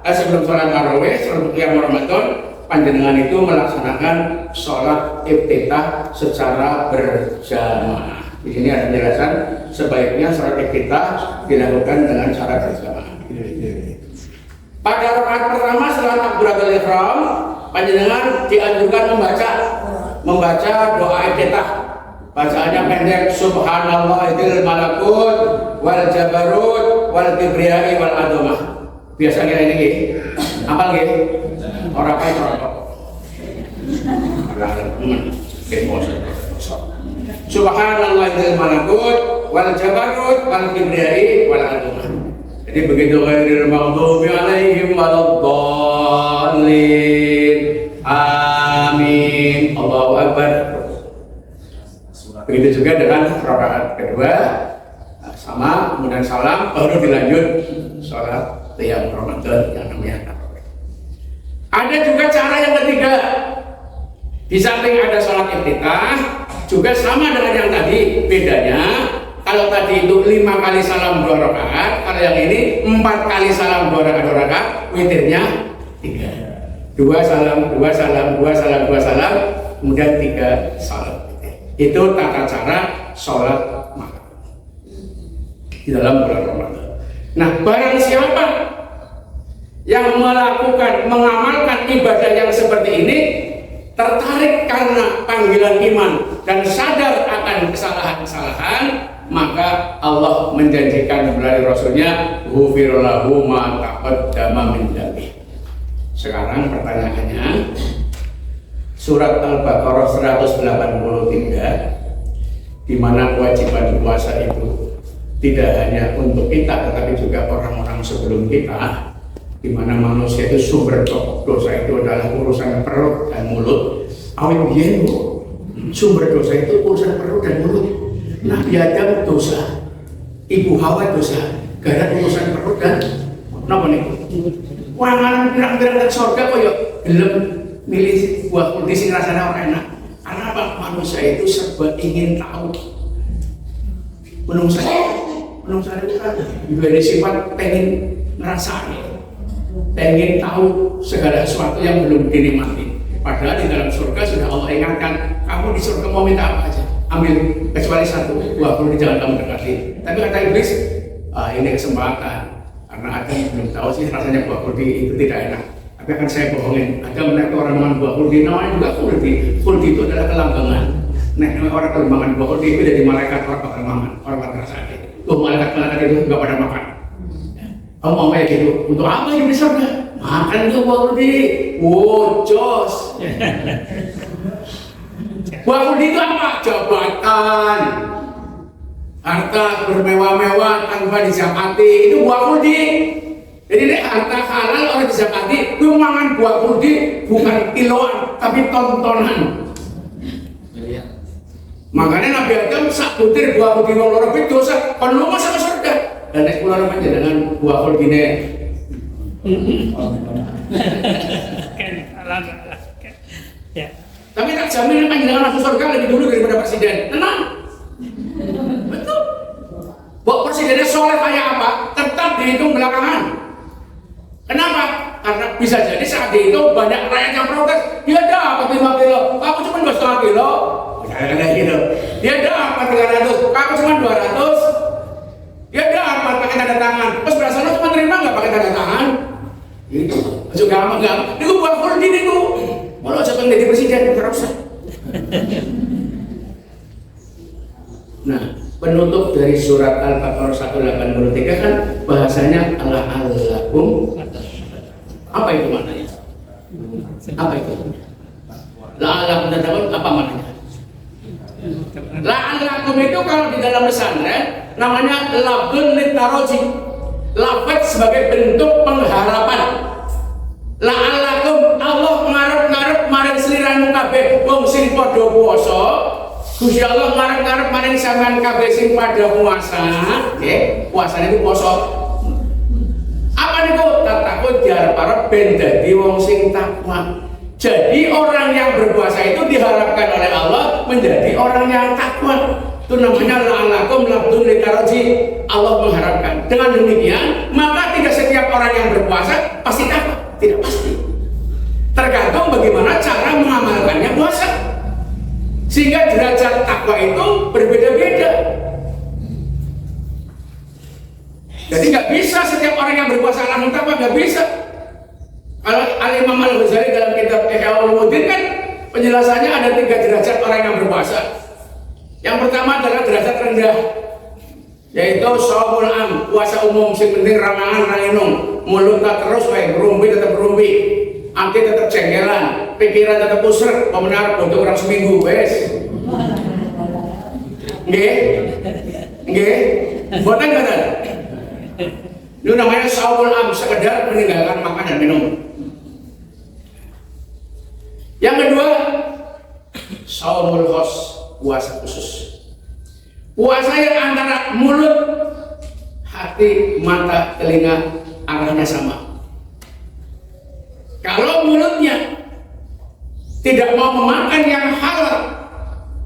sebelum salat tarawih, sebelum qiyam Ramadan, panjenengan itu melaksanakan salat iftitah secara berjamaah. Di sini ada penjelasan sebaiknya salat iftitah dilakukan dengan cara berjamaah. Pada rakaat pertama setelah takbiratul ihram, panjenengan dianjurkan membaca doa iftitah. Bacaannya pendek, subhanallahil malakut wal jabarut wal kibriyai wal azamah. Biasanya ini apa nggih? Ora kae rokok. Subhanallahil malakut wal jabarut wal kibriyai wal azamah. Jadi begitu ghairil maghdubi alaihim waladdallin. Amin. Allahu akbar. Begitu juga dengan rakaat kedua, sama kemudian salam, baru dilanjut sholat qiyam Ramadan yang namanya tarawih. Ada juga cara yang ketiga, di samping ada sholat iftitah juga sama dengan yang tadi. Bedanya kalau tadi itu 5 kali salam 2 rakaat, kalau yang ini 4 kali salam 2 rakaat, witirnya 3. 2 salam, 2 salam, 2 salam, 2 salam, kemudian 3 salam. Itu tata cara sholat malam di dalam bulan Ramadan. Nah, barang siapa yang mengamalkan ibadah yang seperti ini, tertarik karena panggilan iman dan sadar akan kesalahan-kesalahan, maka Allah menjanjikan melalui Rasulnya, ghufira lahu ma taqaddama min dzambi. Sekarang pertanyaannya, Surat Al-Baqarah 183, di mana kewajiban puasa itu tidak hanya untuk kita, tetapi juga orang-orang sebelum kita, di mana manusia itu sumber dosa itu adalah urusan perut dan mulut. Awet biyen sumber dosa itu urusan perut dan mulut. Nabi Adam dosa, Ibu Hawa dosa, gara urusan perut dan napa niku? Wanganan pirang-pirang dan surga kok ya gelem milih buah kuldi sing rasanya orang enak. Karena apa? Manusia itu serba ingin tahu. Menungsa itu kan juga ada sifat pengen ngerasani, pengen tahu segala sesuatu yang belum dinikmati. Padahal di dalam surga sudah Allah ingatkan, kamu di surga mau minta apa aja, ambil kecuali 1 buah kuldi jangan kamu dekati. Tapi kata iblis, ini kesempatan, karena ada yang belum tahu sih rasanya buah kuldi itu tidak enak. Tapi akan saya bohongin, ada mereka orang makan buah kuldi, namanya juga kuldi. Kuldi itu adalah kelanggengan. Nah, orang kalau makan buah kuldi itu jadi malaikat orang bakal makan, orang bakal sakit. Tuh malaikat itu nggak pada makan. Kamu mau kayak gitu? Untuk apa yang bisa nggak? Makan tuh buah kuldi. Wow, jos. Buah kuldi itu apa? Jabatan, harta bermewah-mewah tanpa dizakati, itu buah kuldi. Jadi ini harta halal orang dizakati, itu mangan buah kuldi bukan kiloan, tapi tontonan. Makanya Nabi Adam sak butir buah kuldi wong loro itu dosa, kon lu masa ke surga. Dan nek kula dengan buah kuldine. Tapi tak jamin panjenengan masuk surga lebih dulu daripada presiden. Tenang. Betul. Buat presidennya soleh kayak apa? Tetap dihitung belakangan. Kenapa? Karena bisa jadi saat itu banyak rakyat yang protes. Dia dapat 5 kilo, aku cuma 2,5 kilo. Kayak gitu. Dia dapat 300, aku cuma 200. Dia dapat pakai tanda tangan. Terus berasanya cuma terima nggak pakai tanda tangan? Itu juga enggak. Itu buat kuldi itu. Kalau siapa yang jadi presiden terus. Nah, penutup dari surat Al-Baqarah 183 kan bahasanya la'allakum. Apa itu maknanya? Apa itu? La'allakum tattaqun apa maknanya? La'allakum itu kalau di dalam pesantren namanya labdun litaroji, lafaz sebagai bentuk pengharapan. La'allakum Allah ngarep-ngarep maring sliramu kabeh wong sing padha puasa Gusti Allah ngarep-ngarep maring sampean kabeh sing pada puasa, nggih. Puasane itu poso. Apa niku? Takut diarep-arep ben dadi wong sing takwa. Jadi orang yang berpuasa itu diharapkan oleh Allah menjadi orang yang takwa. Itu namanya la'alakum labdun likaraji. Allah mengharapkan. Dengan demikian, maka tidak setiap orang yang berpuasa pasti takwa. Tidak pasti. Tergantung bagaimana cara mengamalkannya puasa. Sehingga derajat takwa itu berbeda-beda. Jadi nggak bisa setiap orang yang berpuasa langsung takwa, nggak bisa. Kalau Al-Imam Al-Ghazali dalam kitab Ihya Ulumuddin kan penjelasannya ada 3 derajat orang yang berpuasa. Yang pertama adalah derajat rendah, yaitu shaumul am, puasa umum, sing penting ramangan ranginung, mulut tak terus wae, ngrumpi tetap ngrumpi, ati tetap jengkelan, pikiran tetap usrek, pemenar untuk orang seminggu, wes. Nggih. Nggih. Boten boten. Itu namanya shaumul am, sekedar meninggalkan makan dan minum. Yang kedua, shaumul khos, puasa khusus. Puasa yang antara mulut, hati, mata, telinga arahnya sama. Kalau mulutnya tidak mau memakan yang halal,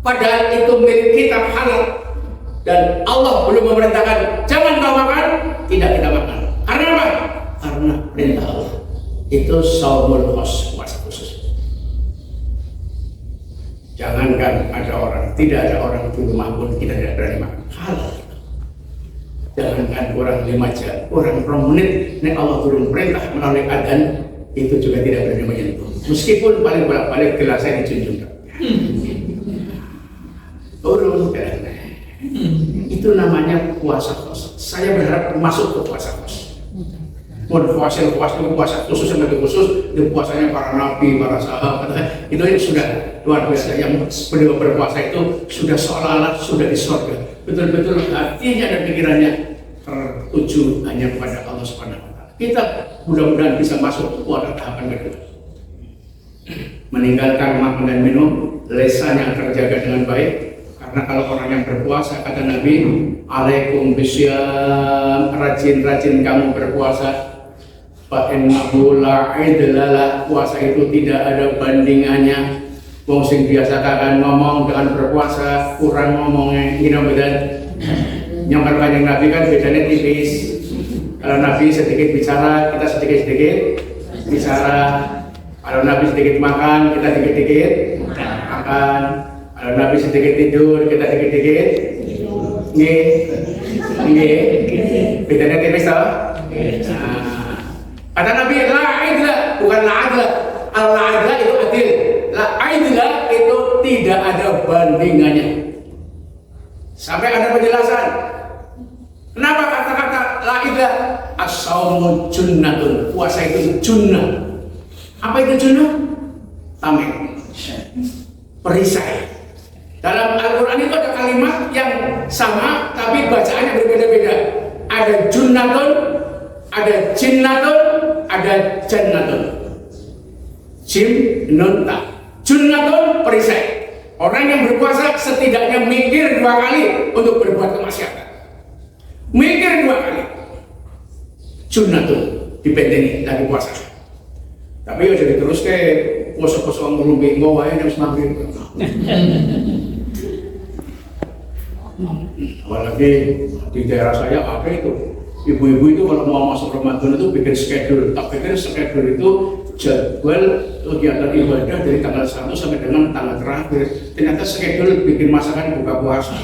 padahal itu milik kita halal, dan Allah belum memerintahkan jangan kau makan, tidak kita makan. Karena apa? Karena perintah Allah. Itu shaumul khos, puasa khusus. Jangankan ada orang, tidak ada orang di rumah pun kita tidak berani makan halal. Jangankan orang 5 jam, orang 2 menit, nek Allah turun perintah melalui adzan, itu juga tidak berani menyentuh. Meskipun paling bolak-balik gelasnya dijunjung. Turun karena itu namanya puasa khusus. Saya berharap masuk ke puasa khusus. Puasa khusus yang lebih khusus, itu puasanya para nabi, para sahabat. Itu sudah luar biasa. Yang beliau berpuasa itu sudah seolah-olah sudah di surga. Betul-betul hatinya dan pikirannya tertuju hanya kepada Allah Subhanahu wa Ta'ala. Kita mudah-mudahan bisa masuk pada tahapan kedua. Meninggalkan makan dan minum, lesannya terjaga dengan baik. Karena kalau orang yang berpuasa, kata Nabi, alaikum bisyam, rajin-rajin kamu berpuasa. Fa'innahu la'idlalah, puasa itu tidak ada bandingannya. Wong sing biasa kan ngomong dengan berpuasa, kurang ngomongnya, gini bedan. Yang Kanjeng Nabi kan bedanya tipis. Kalau Nabi sedikit bicara, kita sedikit-sedikit bicara. Kalau Nabi sedikit makan, kita sedikit-sedikit makan. Kalau Nabi sedikit tidur, kita sedikit-sedikit nggih. Nggih. Bedanya tipis toh? Kata Nabi, la'idlah, bukan la'adlah. Al-la'adlah itu adil. La'idlah itu tidak ada bandingannya. Sampai ada penjelasan. Kenapa kata-kata la'idlah? As-sawmu junnatun. Puasa itu junnah. Apa itu junnah? Tameng. Perisai. Dalam Al-Quran itu ada kalimat yang sama tapi bacaannya berbeda-beda. Ada junnatun, ada jinnatun, ada jannatun. Jim, nun, ta. Junnatun, perisai. Orang yang berpuasa setidaknya mikir 2 kali untuk berbuat kemaksiatan. Mikir 2 kali. Junnatun, dipendengi lagi puasa. Tapi ya jadi terus ke puasa-puasa ngulung bingung wae nek maghrib. Apalagi di daerah saya apa itu? Ibu-ibu itu kalau mau masuk Ramadan itu bikin schedule. Tak pikir schedule itu jadwal kegiatan ibadah dari tanggal 1 sampai dengan tanggal terakhir. Ternyata schedule bikin masakan buka puasa.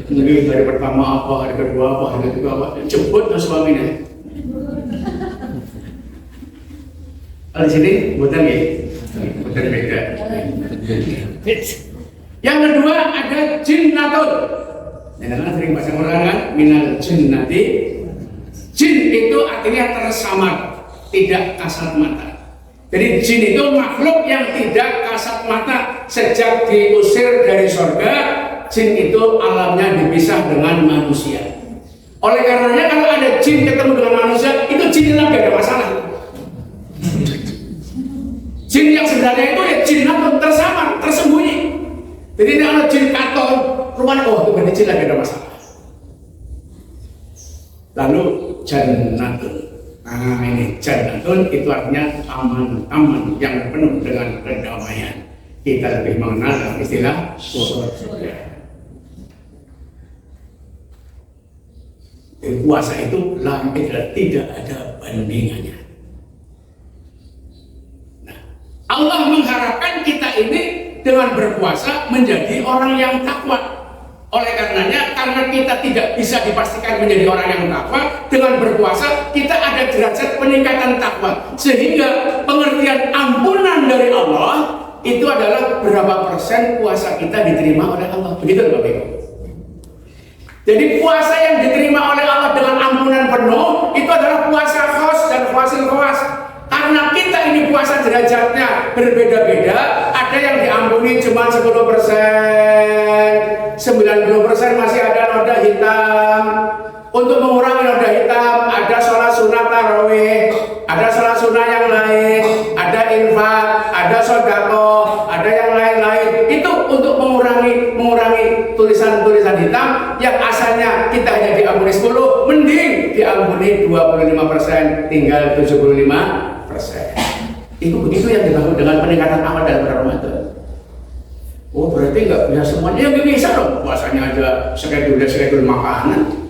Jadi hari pertama apa, hari kedua apa, hari ketiga apa, jemput dan suaminya. Di sini buatan ya, buatan beda. Yang kedua ada jinnatun. Yang sering baca Quran kan, minal jinnati. Jin itu artinya tersamar, tidak kasat mata. Jadi jin itu makhluk yang tidak kasat mata. Sejak diusir dari surga, jin itu alamnya dipisah dengan manusia. Oleh karenanya kalau ada jin ketemu dengan manusia, itu jin yang gak ada masalah. Jin yang sebenarnya itu ya jinnatun, tersamar, tersembunyi. Jadi ini ada jin katon, rumah oh itu berarti jin lagi ada masalah. Lalu jannatun. Nah ini jannatun itu artinya aman yang penuh dengan kedamaian. Kita lebih mengenal istilah surga. Puasa itu tidak ada bandingannya. Nah, Allah mengharapkan kita ini dengan berpuasa menjadi orang yang takwa. Oleh karenanya, karena kita tidak bisa dipastikan menjadi orang yang takwa, dengan berpuasa kita ada derajat peningkatan takwa. Sehingga pengertian ampunan dari Allah itu adalah berapa persen puasa kita diterima oleh Allah. Begitu Bapak Ibu. Jadi puasa yang diterima oleh Allah dengan ampunan penuh itu adalah puasa khos dan fasil khos. Karena kita ini puasa derajatnya berbeda-beda. Ada yang diampuni cuma 10%, 90% masih ada noda hitam. Untuk mengurangi noda hitam, ada sholat sunnah tarawih, ada sholat sunnah yang lain, ada infak, ada sodako, ada yang lain-lain. Itu untuk mengurangi tulisan-tulisan hitam yang asalnya kita hanya diampuni 10, mending diampuni 25%, tinggal 75%. Itu begitu yang dimaksud dengan peningkatan amal dalam Ramadan. Oh berarti nggak bisa semuanya, ya bisa dong. Puasanya aja schedule makanan.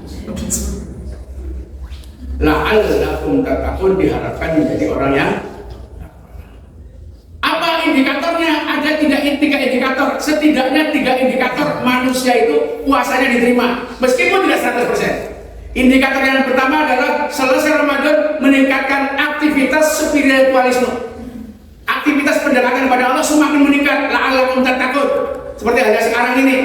La'allakum tattaqun diharapkan menjadi orang yang apa indikatornya? Ada tiga indikator, setidaknya 3 indikator manusia itu puasanya diterima meskipun tidak 100%. Indikator yang pertama adalah selesai Ramadan meningkatkan aktivitas spiritualisme. Aktivitas pendekatan kepada Allah semakin meningkat. La'allakum tattaqun. Seperti halnya sekarang ini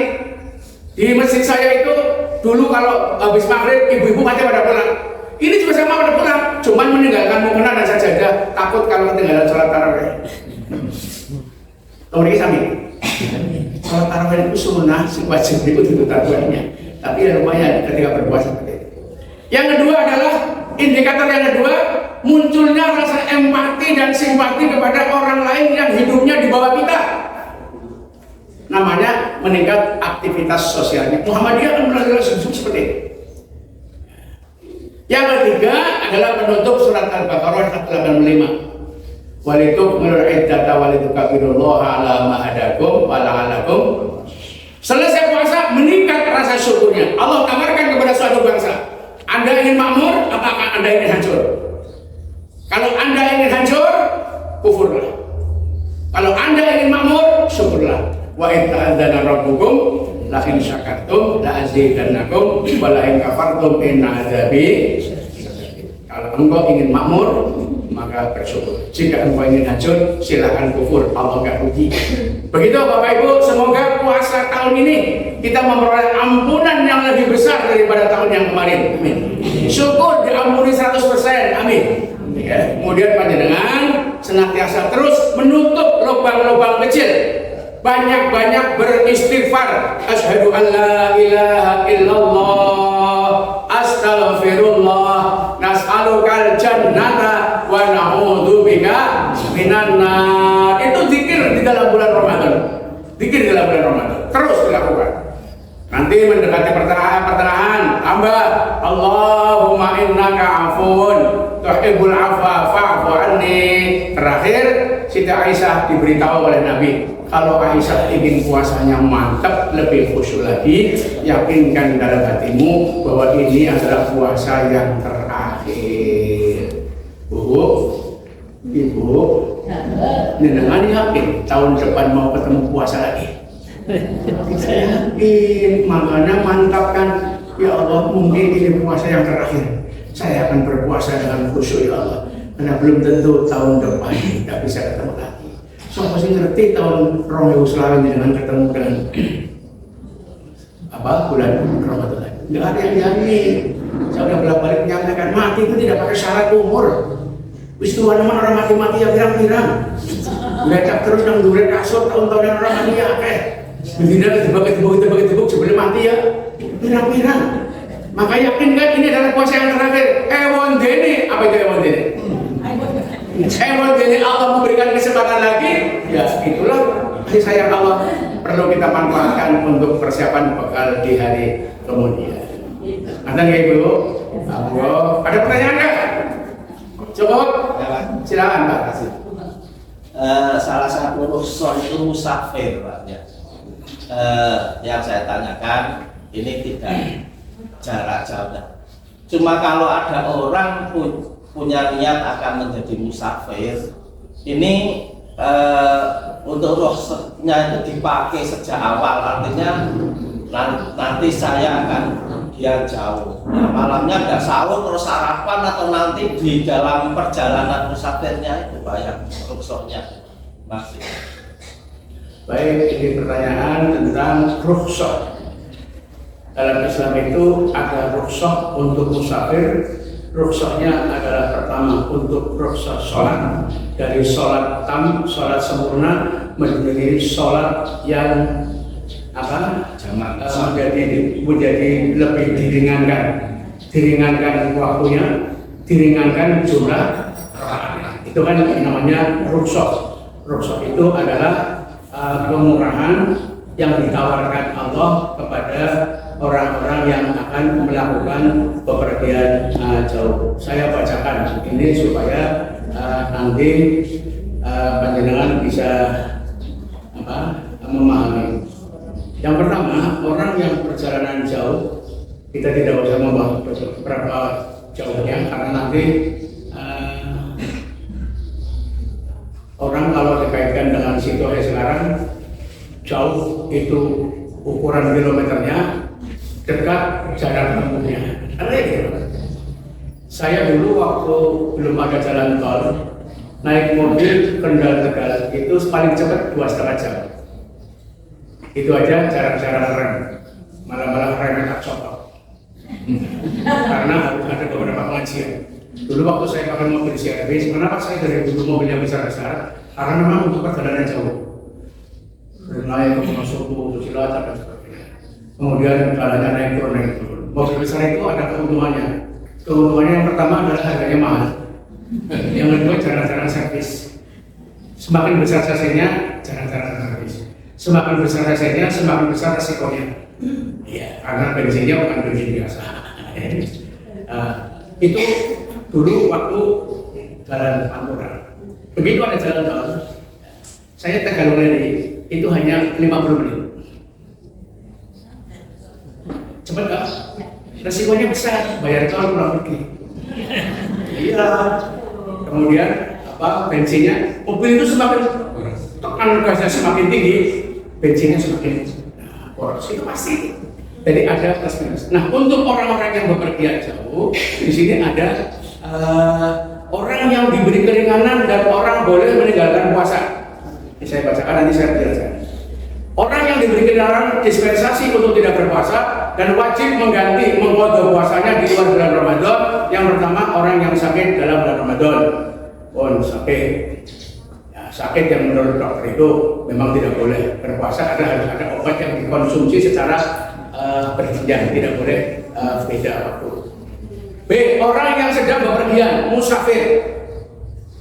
di masjid saya itu dulu kalau habis maghrib ibu-ibu mati pada pulang. Ini juga sama pada pulang, cuman meninggalkan mukena dan sajadah, takut kalau ketinggalan sholat tarawih. Kemudian kami sholat tarawih itu sunnah, wajib itu tarawihnya. Tapi ya lumayan ketika berpuasa seperti itu. Yang kedua adalah indikator yang kedua, munculnya rasa empati dan simpati kepada orang lain yang hidupnya di bawah kita. Namanya meningkat aktivitas sosialnya. Muhammadiyah kan melakukan seperti itu. Yang ketiga adalah penutup surat Al-Baqarah 185. Walitukmilul iddata walitukabirullaha ala ma hadakum wa la'allakum. Selesai puasa meningkat rasa syukurnya. Allah tawarkan kepada suatu bangsa, Anda ingin makmur, apakah Anda ingin hancur? Kalau Anda ingin hancur, kufurlah. Kalau Anda ingin makmur, syukurlah. Wa in ta'adzana rabbukum la in syakartum la azidannakum wa la in kafartum inna adzabi. Kalau engkau ingin makmur, maka bersyukur. Jika engkau ingin hancur, silakan kufur. Allah enggak rugi. Begitu Bapak Ibu, semoga puasa tahun ini kita memperoleh ampunan yang lebih besar daripada tahun yang kemarin. Amin. Syukur diampuni 100%. Amin. Ya, kemudian panjenengan senantiasa terus menutup lubang-lubang kecil. Banyak-banyak beristighfar. Asyhadu an la ilaha illallah, astaghfirullah, nas'alukal jannata wa na'udzubika minan nar. Itu zikir di dalam bulan Ramadan. Zikir di dalam bulan Ramadan. Terus dilakukan. Nanti mendekati pertengahan, tambah Allahumma innaka afun tuhibbul afwa fa'fu anni. Terakhir Siti Aisyah diberitahu oleh Nabi, kalau Aisyah ingin puasanya mantap, lebih khusyuk lagi, yakinkan dalam hatimu bahwa ini adalah puasa yang terakhir. Bu, Ibu, jenengan yakin tahun depan mau ketemu puasa lagi? Saya yakin, makanya mantapkan. Ya Allah, mungkin ini puasa yang terakhir. Saya akan berpuasa dengan khusyuk ya Allah. Karena belum tentu tahun depan kita bisa ketemu lagi. Siapa sih ngerti tahun Romeo Selawi dengan ketemu dengan bulan Ramadan? Nggak ada yang jamin. Saya udah bolak-balik menyampaikan, mati itu tidak pakai syarat umur. Wis tuan teman orang mati-mati ya pirang-pirang. Lecak terus nang duren kasur tahun-tahun yang orang mati ya akeh. Bendina ditebak-tebak sebelum mati ya pirang-pirang. Maka yakin kan ini adalah puasa yang terakhir. Ewon dene, apa itu ewon dene? Ewon dene Allah memberikan kesempatan lagi. Ya itulah kasih sayang Allah. perlu kita manfaatkan untuk persiapan bekal di hari kemudian. Ada nggak Ibu? Ada pertanyaan nggak? Cukup? Silakan Pak. Salah satu rukhsah itu musafir, Pak. Ya. Yang saya tanyakan ini tidak jarak jauh. Cuma kalau ada orang punya niat akan menjadi musafir, ini untuk rukhsahnya itu dipakai sejak awal, artinya nanti saya akan dia jauh. Nah, malamnya ada sahur terus sarapan atau nanti di dalam perjalanan musafirnya itu bayang rukhsahnya masih. Baik, ini pertanyaan tentang rukhsah. Dalam Islam itu ada rukhsah untuk musafir. Rukhsahnya adalah pertama untuk rukhsah sholat, dari sholat tam, sholat sempurna menjadi sholat yang menjadi lebih diringankan waktunya, diringankan jumlah rakaat. Itu kan namanya rukhsah. Rukhsah itu adalah kemurahan yang ditawarkan Allah kepada orang-orang yang akan melakukan bepergian jauh. Saya bacakan ini supaya nanti panjenengan bisa memahami. Yang pertama, orang yang perjalanan jauh, kita tidak usah membahas berapa jauhnya, karena nanti orang kalau dikaitkan dengan situasi sekarang, jauh itu ukuran kilometernya, dekat jarak tempuhnya. Saya dulu waktu belum ada jalan tol, naik mobil Kendal Tegal itu paling cepat 2,5 jam. Itu aja jarang-jarang rem, malah remnya tak copot. Karena harus ada beberapa pengajian. Dulu waktu saya pakai mobil CRV, kenapa saya dari dulu mobilnya besar-besar? Karena memang untuk perjalanan jauh. Naik ke Suku, Cilacap dan sebagainya. Kemudian jalannya naik turun. Mobil besar itu ada keuntungannya. Keuntungannya yang pertama adalah harganya mahal. Yang kedua jarang-jarang servis. Semakin besar cc-nya, jarang-jarang servis. Semakin besar cc-nya, semakin besar resikonya. Iya, karena bensinnya bukan bensin biasa. Itu dulu waktu jalan Pantura. Begitu ada jalan tol, saya Tegaluleri itu hanya 50 menit. Cepat kan? Resikonya besar, bayar tol pulang pergi. Iya. Kemudian bensinnya, mobil itu semakin tekan gasnya semakin tinggi, bensinnya semakin boros. Itu pasti. Jadi ada plus minus. Nah, untuk orang-orang yang bepergian jauh, di sini ada orang yang diberi keringanan dan orang boleh meninggalkan puasa. Ini saya bacakan, nanti saya jelaskan. Orang yang diberi keringanan dispensasi untuk tidak berpuasa dan wajib mengganti mengqadha puasanya di luar bulan Ramadan. Yang pertama, orang yang sakit dalam bulan Ramadan. Sakit. Ya, sakit yang menurut dokter itu memang tidak boleh berpuasa, harus ada obat yang dikonsumsi secara berjenjang, tidak boleh beda waktu. B. Orang yang sedang bepergian, musafir.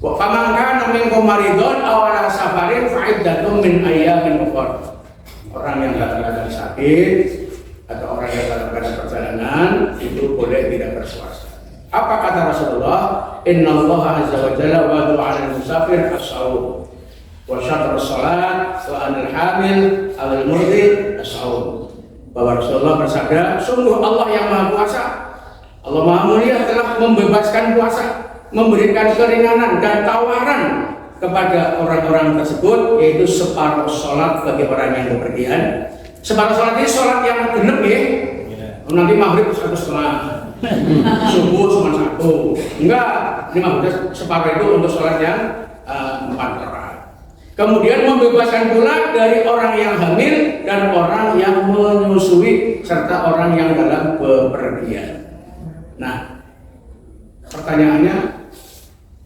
Wa faman kana minkum maridun aw ala safarin fa iddatun min ayyamin ukhra. Orang yang dalam keadaan sakit atau orang yang dalam keadaan perjalanan itu boleh tidak berpuasa. Apa kata Rasulullah? Innallaha azza wa jalla wa 'alal musafir as-shaum wa syatr as-salat wa anil hamil awal murdi as-shaum. Bahwa Rasulullah bersabda, sungguh Allah yang Maha Kuasa, Allah Maha Mulia telah membebaskan puasa, memberikan keringanan dan tawaran kepada orang-orang tersebut, yaitu separuh sholat bagi orang yang bepergian. Separuh sholat ini sholat yang genep ya. Nanti maghrib 1,5, subuh cuma 1. Enggak, ini maksudnya separuh itu untuk sholat yang 4 rakaat. Kemudian membebaskan pula dari orang yang hamil dan orang yang menyusui serta orang yang dalam bepergian. Nah, pertanyaannya,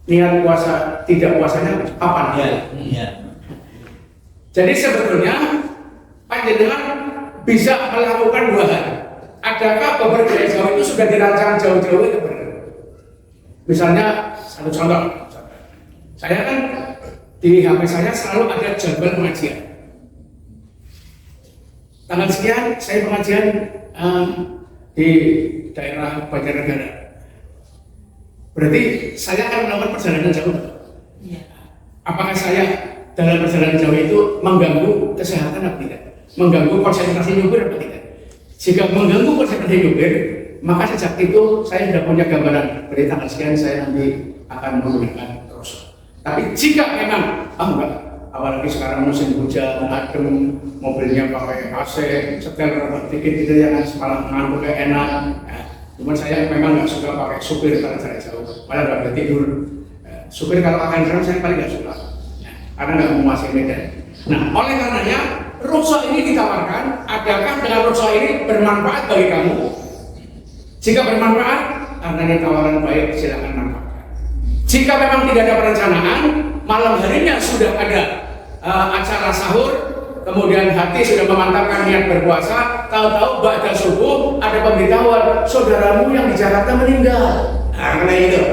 niat puasa tidak puasanya apa? Iya. Jadi sebetulnya panjenengan bisa melakukan 2 hal. Adakah bepergian jauh itu sudah dirancang jauh-jauh itu benar? Misalnya satu contoh, saya kan di HP saya selalu ada jadwal pengajian. tanggal sekian saya pengajian di daerah Banjarnegara. Berarti saya akan melakukan perjalanan jauh. Iya. Apakah saya dalam perjalanan jauh itu mengganggu kesehatan atau tidak? Mengganggu konsentrasi nyupir atau tidak? Jika mengganggu konsentrasi nyupir, maka sejak itu saya sudah punya gambaran berita tanggal sekian saya nanti akan menggunakan rosok. Tapi jika memang enggak, apalagi sekarang musim hujan, adem, mobilnya pakai AC, setel dikit gitu yang malah ngantuk kayak enak. Cuman saya memang nggak suka pakai supir karena jarak jauh, malah nggak boleh tidur. Supir kalau akan jalan saya paling nggak suka, karena nggak menguasai medan. Nah, oleh karenanya rukhsah ini ditawarkan. Adakah dengan rukhsah ini bermanfaat bagi kamu? Jika bermanfaat, karena ini tawaran baik, silakan manfaatkan. Jika memang tidak ada perencanaan, malam harinya sudah ada acara sahur, kemudian hati sudah memantapkan niat berpuasa, tahu-tahu ba'da subuh ada pemberitahuan saudaramu yang di Jakarta meninggal. Nah, karena itu,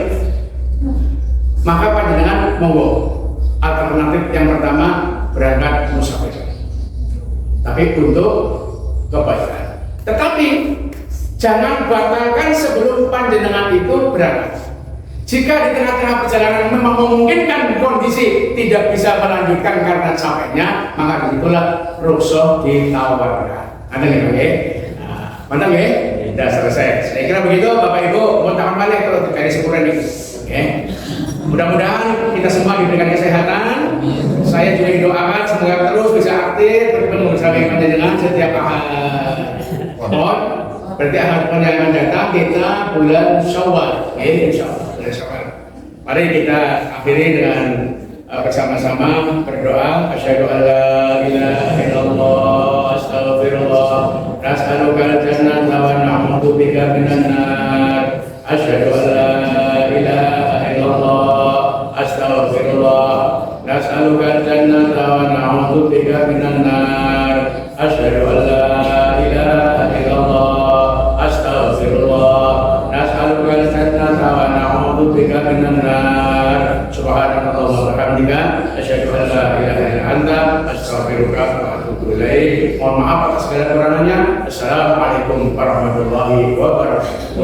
maka panjenengan monggo. Alternatif yang pertama berangkat musafir, tapi untuk kebaikan. Tetapi jangan batalkan sebelum panjenengan itu berangkat. Jika di tengah-tengah perjalanan memang memungkinkan kondisi tidak bisa melanjutkan karena capeknya, maka disitulah rukhsah ditawarkan. Ada nggak ya? Mantap ya? Sudah selesai. Saya kira begitu, Bapak Ibu. Mohon tangan balik kalau dari sekurang ini. Oke. Mudah-mudahan kita semua diberikan kesehatan. Saya juga didoakan semoga terus bisa aktif bertemu bersama panjenengan setiap ahad. Berarti ahad yang akan datang kita bulan Syawal. Insyaallah. Mari kita akhiri dengan bersama-sama berdoa. Asyhadu an la ilaha illallah, astaghfirullah, nas'alukal jannata wa na'udzu bika minan nar. Asyhadu an la ilaha illallah, astaghfirullah, nas'alukal jannata wa na'udzu bika minan nar. Asyhadu an la ilaha illallah, astaghfirullah, nas'alukal jannata wa na'udzu bika minan nar. Subhanallah wa bihamdika, asyhadu an la ilaha illa anta, astaghfiruka wa atubu ilaik. Mohon maaf atas segala kekurangannya. Assalamualaikum warahmatullahi wabarakatuh.